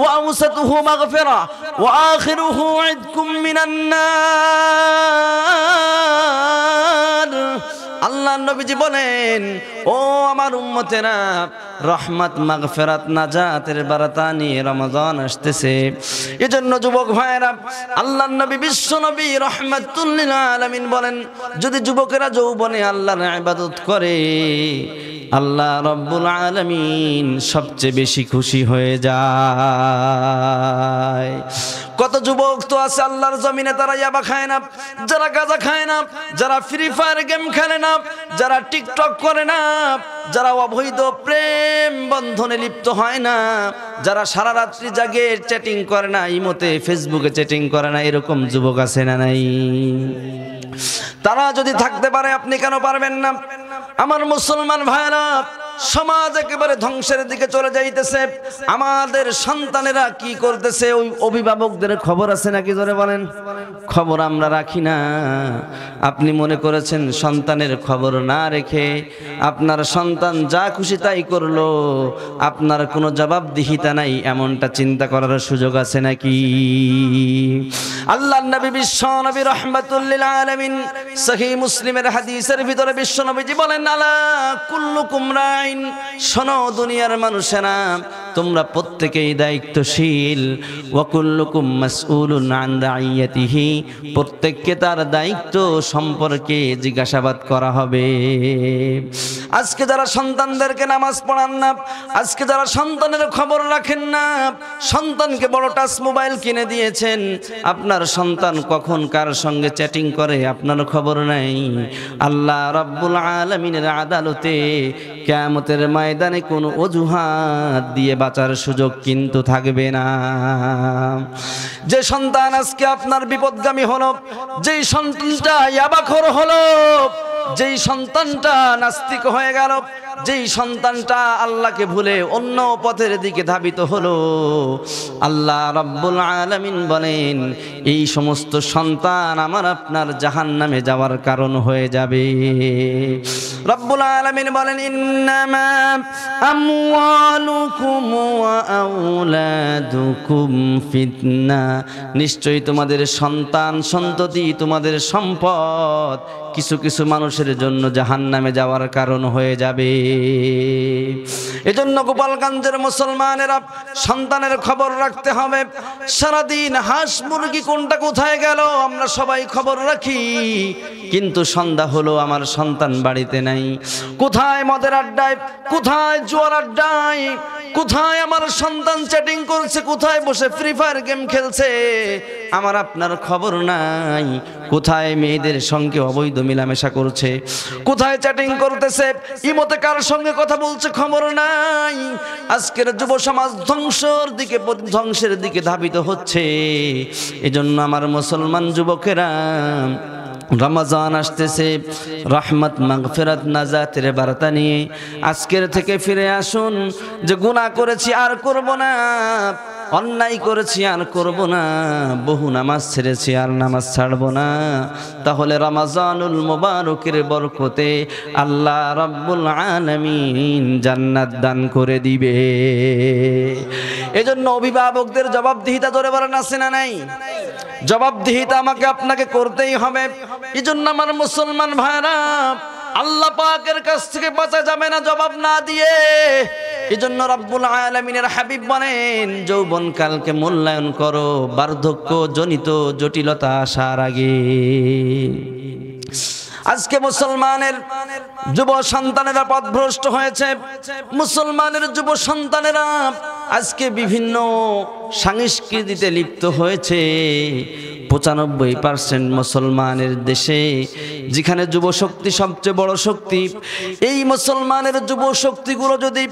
ওয়া আওসাতুহু মাগফিরা ওয়া আখিরুহু ইদকুম মিনান নার। আল্লাহ নবীজি বলেন, ও আমার উম্মতেরা, রহমত, মাগফিরাত, নাজাতের বার্তা নিয়ে রমজান আসতেছে। এজন্য যুবক ভাইরা, আল্লাহর নবী, বিশ্ব নবী রাহমাতুল লিল আলামিন বলেন, যদি যুবকেরা যৌবনে আল্লাহর ইবাদত করে, আল্লাহ রাব্বুল আলামিন সবচেয়ে বেশি খুশি হয়ে যায়। কত যুবক তো আছে আল্লাহর জমিনে, তারা ইয়াবা খায় না, যারা গাঁজা খায় না, যারা ফ্রি ফায়ার গেম খেলে না, যারা টিকটক করে না, যারা অবৈধ প্রেম বন্ধনে লিপ্ত হয় না, যারা সারা রাত্রি জাগে চ্যাটিং করে না, ইমোতে ফেসবুকে চ্যাটিং করে না, এরকম যুবক আছে না নাই? তারা যদি থাকতে পারে, আপনি কেন পারবেন না? আমার মুসলমান ভাইরা, সমাজ একেবারে ধ্বংসের দিকে চলে যাইতেছে। আমাদের সন্তানেরা কি করতেছে, ওই অভিভাবকদের খবর আছে নাকি? জোরে বলেন। খবর আমরা রাখি না। আপনি মনে করেছেন সন্তানের খবর না রেখে আপনার সন্তান যা খুশি তাই করলো, আপনার কোনো জবাবদিহিতা নাই, এমনটা চিন্তা করার সুযোগ আছে নাকি? আল্লাহর নবী, বিশ্ব নবী রাহমাতুল লিল আলামিন, সহিহ মুসলিমের হাদিসের ভিতরে বিশ্ব নবীজি বলেন, আলা কুল্লুকুম রাইন, শোনো দুনিয়ার মানুষেরা, তোমরা প্রত্যেকেই দায়িত্বশীল। ওয়া কুল্লুকুম মাসউলুন আন রাইয়াতিহি, প্রত্যেককে তার দায়িত্ব সম্পর্কে জিজ্ঞাসাবাদ করা হবে। আজকে যারা সন্তানদেরকে নামাজ পড়ান না, আজকে যারা সন্তানের খবর রাখেন না, সন্তানকে বড় টাচ মোবাইল কিনে দিয়েছেন, আপনার সন্তান কখন কার সঙ্গে চ্যাটিং করে আপনার খবর নাই। আল্লাহ রাব্বুল আলামিনের আদালতে কিয়ামতের ময়দানে কোনো অজুহাত দিয়ে বাঁচার সুযোগ কিন্তু থাকবে না। যে সন্তান আজকে আপনার বিপদগামী হলো, যেই সন্তানটা ইয়াবাখোর হলো, যেই সন্তানটা নাস্তিক হয়ে গেল, যেই সন্তানটা আল্লাহকে ভুলে অন্য পথের দিকে ধাবিত হলো, আল্লাহ রাব্বুল আলামিন বলেন, এই সমস্ত সন্তান আমার আপনার জাহান্নামে যাওয়ার কারণ হয়ে যাবে। রব্বুল আলামিন বলেন, ইন্নামা আমওয়ালুকুম ওয়া আওলাদুকুম ফিতনা, নিশ্চয়ই তোমাদের সন্তান সন্ততি, তোমাদের সম্পদ কিছু কিছু মানুষের জন্য জাহান্নামে যাওয়ার কারণ হয়ে যাবে। এজন্য গোপালগঞ্জের মুসলমানেরা সন্তানের খবর রাখতে হবে। সারাদিন হাঁস মুরগি কোনটা কোথায় গেল আমরা সবাই খবর রাখি, কিন্তু সন্ধ্যা হলো আমার সন্তান বাড়িতে নাই। কোথায় মদের আড্ডায়, কোথায় জুয়ার আড্ডায়, কোথায় আমার সন্তান চ্যাটিং করছে, কোথায় বসে ফ্রি ফায়ার গেম খেলছে, আমার আপনার খবর নাই। কোথায় মেয়েদের সঙ্গে অবৈধ মেলামেশা করছে, কোথায় চ্যাটিং করতেছে, ইমোতে কার সঙ্গে কথা বলছে, খবর নাই। আজকের যুব সমাজ ধ্বংসের দিকে ধাবিত হচ্ছে। এজন্য আমার মুসলমান যুবকেরা, রমজান আসতেছে, রহমত, মাগফিরাত, নাজাতের বার্তা নিয়ে আজকের থেকে ফিরে আসুন। যে গুনাহ করেছি আর করব না, অন্যায় করেছি আর করব না, বহু নামাজ ছেড়েছি আর নামাজ ছাড়ব না, তাহলে রমজানুল মুবারকের বরকতে আল্লাহ রাব্বুল আলামিন জান্নাত দান করে দিবে। এজন্য অভিভাবকদের জবাবদিহিতা ধরে বলেন আছে না নাই? জবাবদিহিতা আমাকে আপনাকে করতেই হবে। এজন্য আমার মুসলমান ভাইরা, আল্লাহ পাকের কাছ থেকে বাঁচা যাবে না জবাব না দিয়ে। এজন্য রব্বুল আলামিনের হাবিব বলেন, যৌবনকালকে মূল্যায়ন করো বার্ধক্য জনিত জটিলতা আসার আগে। আজকে মুসলমানের যুব সন্তানেরা পথভ্রষ্ট হয়েছে। মুসলমানের যুব সন্তানেরা আজকে বিভিন্ন সংস্কৃতিতে লিপ্ত হয়েছে। 95% মুসলমানের দেশে, যেখানে যুব শক্তি সবচেয়ে বড় শক্তি, এই মুসলমানের যুব শক্তিগুলো যদি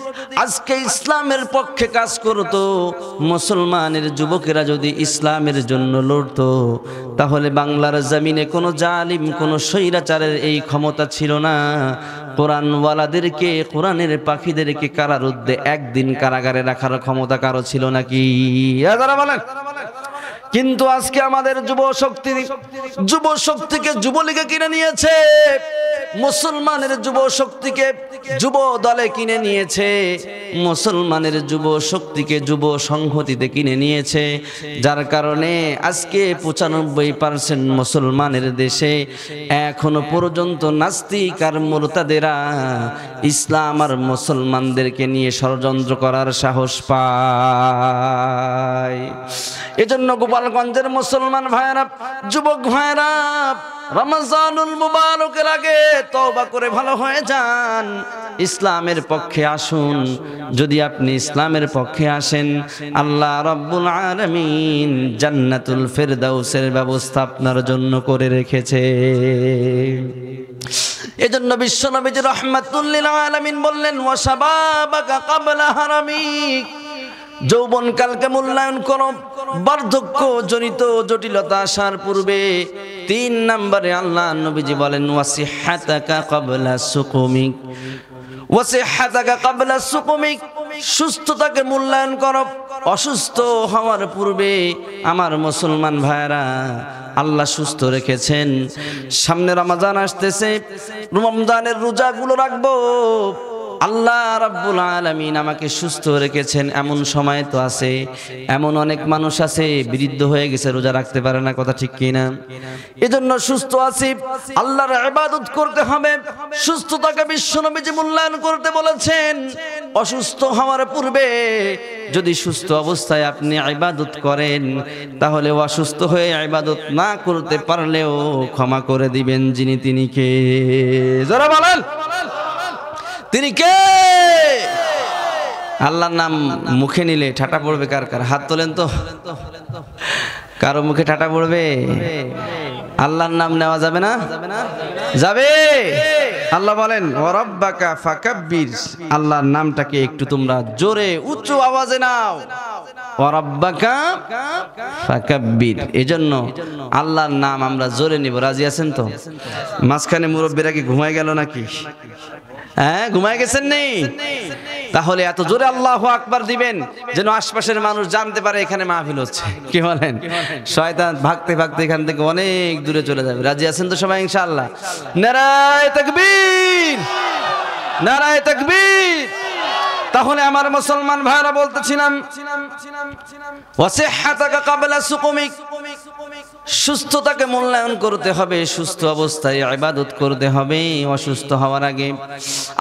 আজকে ইসলামের পক্ষে কাজ করতো, মুসলমানের যুবকেরা যদি ইসলামের জন্য লড়তো, তাহলে বাংলার জমিনে কোনো জালিম, কোনো স্বৈরাচারের এই ক্ষমতা ছিল না। কোরআনওয়ালাদেরকে, কোরআনের পাখিদেরকে কারারুদ্ধে একদিন কারাগারে রাখার ক্ষমতা কারো ছিল নাকি? যারা বলেন কিন্তু আজকে আমাদের যুব শক্তিকে যুবলীগে কিনে নিয়েছে, মুসলমানের যুব শক্তিকে যুব দলে কিনে নিয়েছে, মুসলমানের যুব শক্তিকে যুব সংহতিতে কিনে নিয়েছে, যার কারণে আজকে 95% মুসলমানের দেশে এখনো পর্যন্ত নাস্তিক আর মুরতাদেরা ইসলাম আর মুসলমানদেরকে নিয়ে ষড়যন্ত্র করার সাহস পায়। এজন্য গোপালগঞ্জের মুসলমান ভাইরা, যুবক ভাইরা, রমজানুল মুবারকের আগে তওবা করে ভালো হয়ে যান, ইসলামের পক্ষে আসুন। যদি আপনি ইসলামের পক্ষে আসেন, আল্লাহ রাব্বুল আলামিন জান্নাতুল ফেরদাউসের ব্যবস্থা আপনার জন্য করে রেখেছে। এজন্য বিশ্বনবী রাহমাতুল লিল আলামিন বললেন, ওয়া শাবাবাকা ক্বাবলা হারামিক, যৌবনকালকে মূল্যায়ন করো বার্ধক্য জনিত জটিলতা আসার পূর্বে। 3 নম্বরে আল্লাহ নবীজি বলেন, ওয়াসিহাতাকা ক্বাবলা সুকুমিক, ওয়াসিহাতাকা ক্বাবলা সুকুমিক, সুস্থতাকে মূল্যায়ন করো অসুস্থ হওয়ার পূর্বে। আমার মুসলমান ভাইরা, আল্লাহ সুস্থ রেখেছেন, সামনে রমজান আসতেছে, রমজানের রোজাগুলো রাখবো। আল্লাহ রাব্বুল আলামিন আমাকে সুস্থ রেখেছেন। এমন সময় তো আছে, এমন অনেক মানুষ আছে বৃদ্ধ হয়ে গেছে, রোজা রাখতে পারে না, কথা ঠিক কিনা? এজন্য সুস্থ আছি, আল্লাহর ইবাদত করতে হবে। সুস্থতাকে বিশ্বনবীজি মূল্যায়ন করতে বলেছেন। অসুস্থ হওয়ার পূর্বে যদি সুস্থ অবস্থায় আপনি ইবাদত করেন, তাহলে অসুস্থ হয়ে ইবাদত না করতে পারলেও ক্ষমা করে দিবেন যিনি, তিনি কে? যারা বলেন তিনি কে? আল্লাহর নাম মুখে নিলে ঠাটা পড়বে কার কার? হাত তোলেন তো। কারো মুখে ঠাটা পড়বে? আল্লাহর নাম নেওয়া যাবে না? যাবে। আল্লাহ বলেন, ওয়া রাব্বাকা ফাকাব্বির, আল্লাহর নামটাকে একটু তোমরা জোরে উচ্চ আওয়াজে নাও। ওয়া রাব্বাকা ফাকাব্বির, এজন্য আল্লাহর নাম আমরা জোরে নিব। রাজি আছেন তো? মাঝখানে মুরব্বীরা কি ঘুমায় গেল নাকি? হ্যাঁ, ঘুমায় গেছেন নেই? তাহলে এত জোরে আল্লাহু আকবার দিবেন যেন আশপাশের মানুষ জানতে পারে এখানে মাহফিল হচ্ছে। কি বলেন? শয়তান ভাগতে ভাগতে এখান থেকে অনেক দূরে চলে যাবে। রাজি আছেন তো সবাই ইনশাআল্লাহ? নারায়ে তাকবীর, নারায়ে তাকবীর। তাহলে আমার মুসলমান ভাইরা বলতেছিলাম, ওয়াসিহাতাকা ক্বাবলা সুকুমিক, সুস্থতাকে মূল্যায়ন করতে হবে, সুস্থ অবস্থায় ইবাদত করতে হবে অসুস্থ হওয়ার আগে।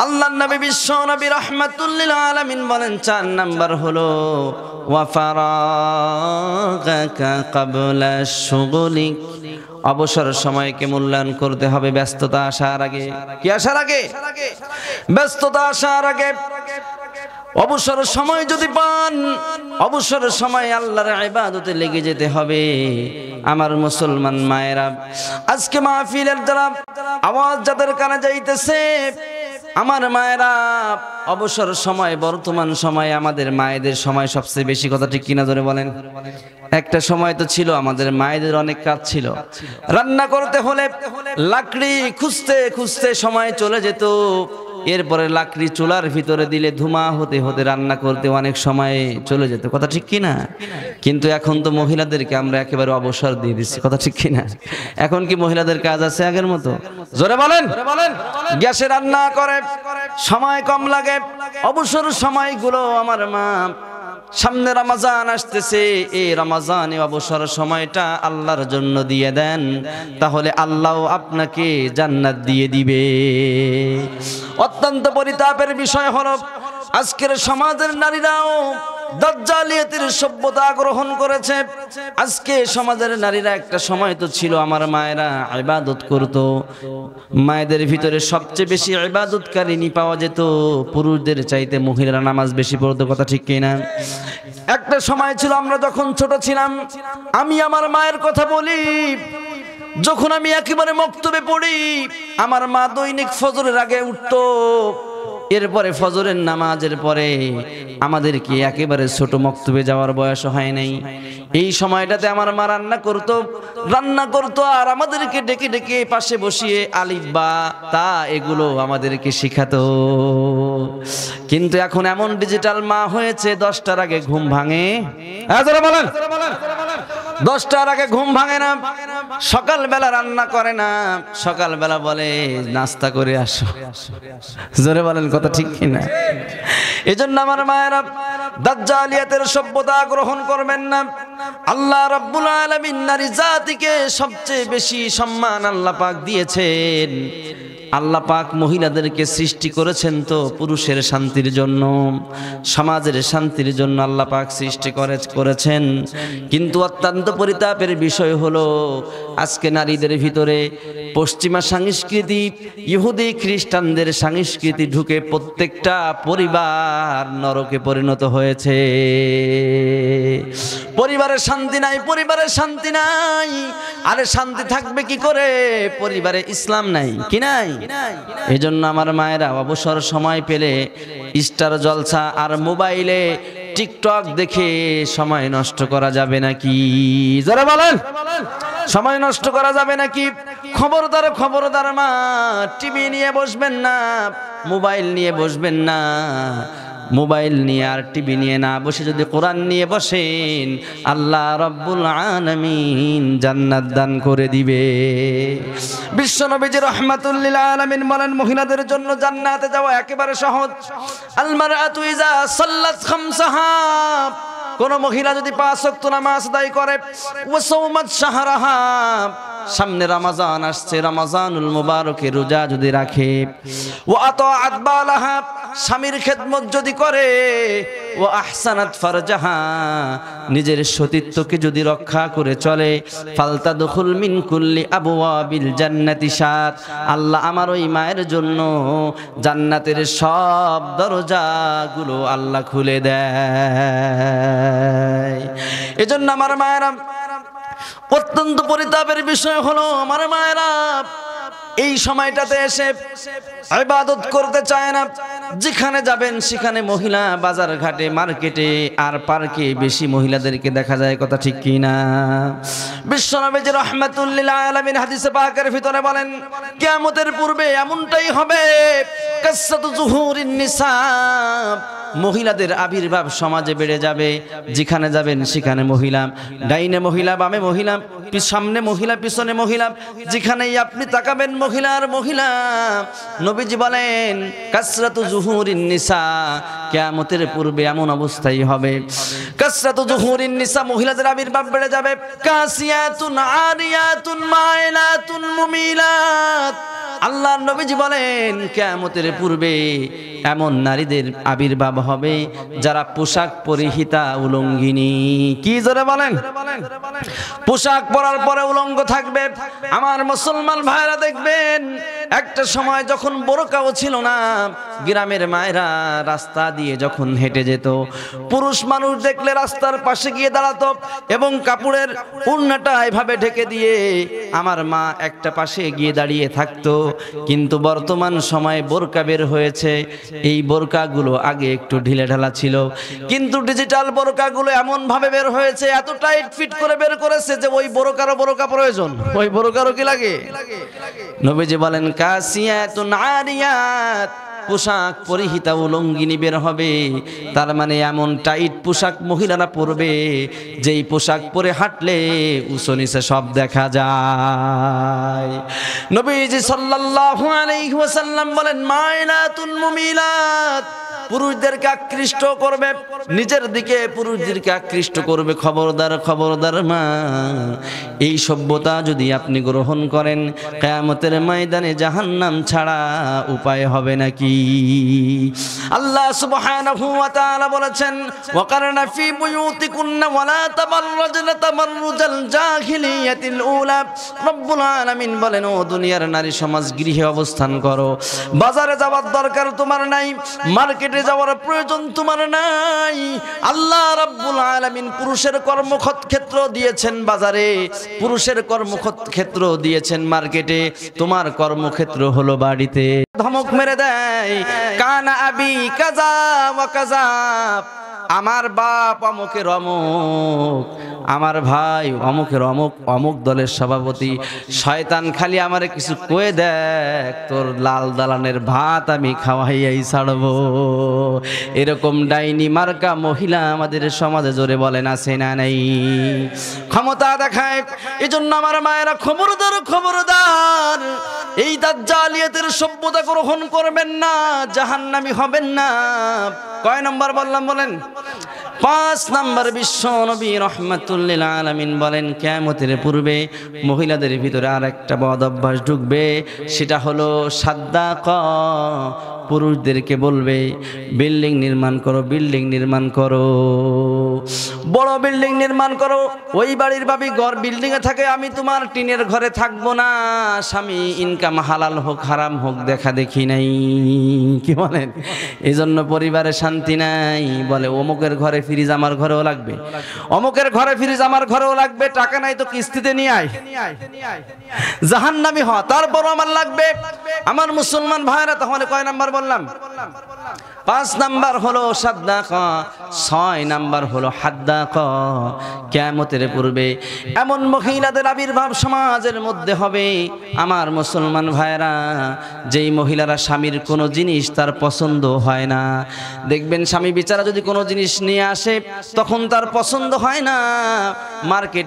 আল্লাহর নবী বিশ্ব নবী রাহমাতুল লিল আলামিন বলেন, 4 নাম্বার হলো ওয়া ফারাগাকা ক্বাবলা শুগুলিক, অবসর সময়কে মূল্যায়ন করতে হবে ব্যস্ততা আসার আগে। কি আসার আগে? ব্যস্ততা আসার আগে। অবসর সময় যদি পান, অবসর সময় আল্লাহর ইবাদতে লেগে যেতে হবে। আমার মুসলমান মায়েরা, আজকে মাহফিলের দ্বারা আওয়াজ যাদের কানে যাইতেছে, আমার মায়েরা, অবসর সময় বর্তমান সময়ে আমাদের মায়েদের সময় সবচেয়ে বেশি, কথা ঠিক কিনা ধরে বলেন? একটা সময় তো ছিল আমাদের মায়েদের অনেক কাজ ছিল। রান্না করতে হলে লাকড়ি খুঁজতে খুঁজতে সময় চলে যেত, এরপরে লাকড়ি চুলার ভিতরে দিলে ধুমা হতে হতে রান্না করতে অনেক সময় চলে যেত, কথা ঠিক কিনা? কিন্তু এখন তো মহিলাদেরকে আমরা একেবারে অবসর দিয়ে দিচ্ছি, কথা ঠিক কিনা? এখন কি মহিলাদের কাজ আছে আগের মতো? জোরে বলেন। গ্যাসে রান্না করে সময় কম লাগে। অবসর সময়গুলো আমার মা, সামনে রমজান আসতেছে, এই রমজানে অবসর সময়টা আল্লাহর জন্য দিয়ে দেন, তাহলে আল্লাহ আপনাকে জান্নাত দিয়ে দিবে। অত্যন্ত পরিতাপের বিষয় হলো আজকের সমাজের নারীরাও দাজ্জালিয়াতের সভ্যতা গ্রহণ করেছে। আজকে সমাজের নারীরা, একটা সময় তো ছিল আমার মায়েরা ইবাদত করত, মায়েদের ভিতরে সবচেয়ে বেশি ইবাদতকারিনী পাওয়া যেত, পুরুষদের চাইতে মহিলারা নামাজ বেশি পড়তো, কথা ঠিক কিনা? একটা সময় ছিল আমরা যখন ছোট ছিলাম, আমি আমার মায়ের কথা বলি, যখন আমি একেবারে মক্তবে পড়ি, আমার মা দৈনিক ফজরের আগে উঠতো, এরপরে ফজরের নামাজের পরে আমাদেরকে একেবারে ছোট মক্তবে যাওয়ার বয়স হয় নাই। এই সময়টাতে আমার মা রান্না করতো আর আমাদেরকে ডেকে ডেকে পাশে বসিয়ে আলিফ বা তা এগুলো আমাদেরকে শিখাতো। কিন্তু এখন এমন ডিজিটাল মা হয়েছে, 10টার আগে ঘুম ভাঙে। যারা বলেন 10টার আগে ঘুম ভাঙে না, সকালবেলা রান্না করে না, সকালবেলা বলে নাস্তা করে আসো। জোরে বলেন কথা ঠিক কিনা? এজন্য আমার মায়েরা দাজ্জালিয়াতের সভ্যতা গ্রহণ করবেন না। আল্লাহ রাব্বুল আলামিন নারী জাতিকে সবচেয়ে বেশি সম্মান আল্লাহ পাক দিয়েছেন। আল্লাহ পাক মহিলাদেরকে সৃষ্টি করেছেন তো পুরুষের শান্তির জন্য, সমাজের শান্তির জন্য আল্লাহ পাক সৃষ্টি করেছেন। কিন্তু অত্যন্ত পরিতাপের বিষয় হলো আজকে নারীদের ভিতরে পশ্চিমা সংস্কৃতি, ইহুদি খ্রিস্টানদের সংস্কৃতি ঢুকে প্রত্যেকটা পরিবার নরকে পরিণত হয়েছে। পরিবারে শান্তি নাই, পরিবারে শান্তি নাই। আরে শান্তি থাকবে কি করে? পরিবারে ইসলাম নাই, কি নাই? এই জন্য আমার মায়েরা অবসর সময় পেলে স্টার জলসা আর মোবাইলে টিকটক দেখে সময় নষ্ট করা যাবে নাকি? যারা বলেন সময় নষ্ট করা যাবে নাকি? খবরদার খবরদার মা, টিভি নিয়ে বসবেন না, মোবাইল নিয়ে বসবেন না। মোবাইল নিয়ে আর টিভি নিয়ে না বসে যদি কোরআন নিয়ে বসেন, আল্লাহ রাব্বুল আলামিন জান্নাত দান করে দিবে। বিশ্বনবীজি রাহমাতুল লিল আলামিন বলেন, মহিলাদের জন্য জান্নাতে যাওয়া একেবারে সহজ। আল মারআতু ইযা সাল্লাত খামসাহা, কোন মহিলা যদি 5 ওয়াক্ত নামাজ আদায় করে, ওয়া সাওমাত শাহরাহা, সামনে রমজান আসছে, রমজানুল মুবারকে রোজা যদি রাখে, ওয়া আতাআত বালাহা, স্বামীর খেদমত যদি করে, ওয়া আহসানাত ফারজাহা, নিজের সতীত্বকে যদি রক্ষা করে চলে, ফালতাদখুল মিন কুল্লি আবওয়াবিল জান্নাতি সাত, আল্লাহ আমার ওই মায়ের জন্য জান্নাতের সব দরজাগুলো আল্লাহ খুলে দেয়। এজন্য আমার মায়েরা, অত্যন্ত পরিতাপের বিষয় হলো আমার মায়েরা এই সময়টাতে এসে ইবাদত করতে চায় না। যেখানে যাবেন সেখানে মহিলা, বাজার ঘাটে, মার্কেটে আর পার্কে বেশি মহিলাদেরকে দেখা যায়, কথা ঠিক কি না? বিশ্বনবী রাহমাতুল লিল আলামিন হাদিসে পাকের ভিতরে বলেন, কিয়ামতের পূর্বে এমনটাই হবে, কাসসাতু যুহুরিন নিসা, মহিলাদের আবির্ভাব সমাজে বেড়ে যাবে। যেখানে যাবেন সেখানে মহিলা, ডাইনে মহিলা, বামে মহিলা, সামনে মহিলা, পিছনে মহিলা, যেখানেই আপনি তাকাবেন মহিলা আর মহিলা। নবীজি বলেন, কাসরাতু যুহুরিন নিসা, কিয়ামতের পূর্বে এমন অবস্থাই হবে, কাসরাতু যুহুরিন নিসা, মহিলাদের আবির্ভাব বেড়ে যাবে। কাসিয়াতুন আরিয়াতুন মাইলাতুন মুমিলাত, আল্লাহর নবীজি বলেন কিয়ামতের পূর্বে এমন নারীদের আবির্ভাব হবে যারা পোশাক পরিহিতা উলঙ্গিনী। কি জোরে বলেন? পোশাক পরার পরে উলঙ্গ থাকবে। আমার মুসলমান ভাইরা দেখবেন, একটা সময় যখন বোরকাও ছিল না, গ্রামের মায়েরা রাস্তা দিয়ে যখন হেঁটে যেত, পুরুষ মানুষ দেখলে রাস্তার পাশে গিয়ে দাঁড়াতো এবং কাপড়ের ওড়নাটা এভাবে ঢেকে দিয়ে আমার মা একটা পাশে গিয়ে দাঁড়িয়ে থাকতো। কিন্তু বর্তমান সময়ে বোরকা বের হয়েছে। এই বোরকাগুলো আগে একটু ঢিলে ঢালা ছিল, কিন্তু ডিজিটাল বোরকাগুলো এমন ভাবে বের হয়েছে, এত টাইট ফিট করে বের করেছে যে ওই বোরকারও বোরকা প্রয়োজন, ওই বোরকারও কি লাগে? নবীজি বলেন, কাসিয়াতুন আরিয়াত, পোশাক পরিহিতা উলঙ্গিনী বের হবে। তার মানে এমন টাইট পোশাক মহিলারা পরবে যেই পোশাক পরে হাঁটলে উঁচু নিচে সব দেখা যায়। নবীজি সাল্লাল্লাহু আলাইহি ওয়াসাল্লাম বলেন, মাইলাতুন মুমিলাত, পুরুষদেরকে আকৃষ্ট করবে, নিজের দিকে পুরুষদেরকে আকৃষ্ট করবে। খবরদার খবরদার মা, এই সভ্যতা যদি আপনি গ্রহণ করেন, কিয়ামতের ময়দানে জাহান্নাম ছাড়া উপায় হবে নাকি? আল্লাহ সুবহানাহু ওয়া তাআলা বলেছেন, ওয়াকারনা ফি বুয়ুতিকুন্না ওয়ালা তাবাররাজনা তাবাররুজাল জাহিলিয়াতিল উলা। রব্বুল আলামিন বলেন, ও দুনিয়ার নারী সমাজ, গৃহে অবস্থান করো। বাজারে যাওয়ার দরকার তোমার নাই, মার্কেটে যাওয়ার প্রয়োজন তোমার নাই। আল্লাহ রাব্বুল আলামিন পুরুষের কর্মক্ষেত্র দিয়েছেন বাজারে, পুরুষের কর্মক্ষেত্র দিয়েছেন মার্কেটে, তোমার কর্মক্ষেত্র হলো বাড়িতে। ধমক মেরে দেয়, কানা আবি কাজা ওয়া কাজা, আমার বাপ অমুকের অমুক, আমার ভাই অমুকের অমুক, অমুক দলের সভাপতি। শয়তান খালি আমারে কিছু কয়ে দেখ, তোর লাল দালানের ভাত আমি খাওয়াইয়াই ছাড়বো। এরকম ডাইনি মার্কা মহিলা আমাদের সমাজে জোরে বলেন আছে না নাই? ক্ষমতা দেখায়। এজন্য আমার মায়েরা খবরদার, খবরদার, এই দাজ্জালিয়াতের সভ্যতা গ্রহণ করবেন না, জাহান্নামী হবেন না। কয় নম্বর বললাম বলেন? 5 নম্বর। বিশ্ব নবী রাহমাতুল লিল আলামিন বলেন, কিয়ামতের পূর্বে মহিলাদের ভিতরে আর একটা বদ অভ্যাস ঢুকবে, সেটা হলো সাদ্দাকা। পুরুষদেরকে বলবে বিল্ডিং নির্মাণ করো, বিল্ডিং নির্মাণ করো, বড় বিল্ডিং নির্মাণ করো। ওই বাড়ির ভাবি ঘর বিল্ডিং এ থাকে, আমি তোমার টিনের ঘরে থাকবো না। স্বামী ইনকাম হালাল হোক হারাম হোক দেখা দেখি নাই, কি বলেন? এই জন্য পরিবারে শান্তি নাই। বলে অমুকের ঘরে ফ্রিজ আমার ঘরেও লাগবে, অমুকের ঘরে ফ্রিজ আমার ঘরেও লাগবে, টাকা নাই তো কিস্তিতে নিয়ে আয়, জাহান্নামী হ, তারপরও আমার লাগবে। আমার মুসলমান ভাইরা, তাহলে কয় নাম্বার বললাম? 5 নাম্বার হলো সাদ্দাকা, 6 নাম্বার হলো হাদ্দাকা। কিয়ামতের পূর্বে এমন মহিলাদের আবির্ভাব সমাজের মধ্যে হবে আমার মুসলমান ভাইরা, যেই মহিলারা স্বামীর কোনো জিনিস তার পছন্দ হয় না। দেখবেন স্বামী বিচারা যদি কোনো জিনিস নিয়ে আসে, তখন তার পছন্দ হয় না, মার্কেট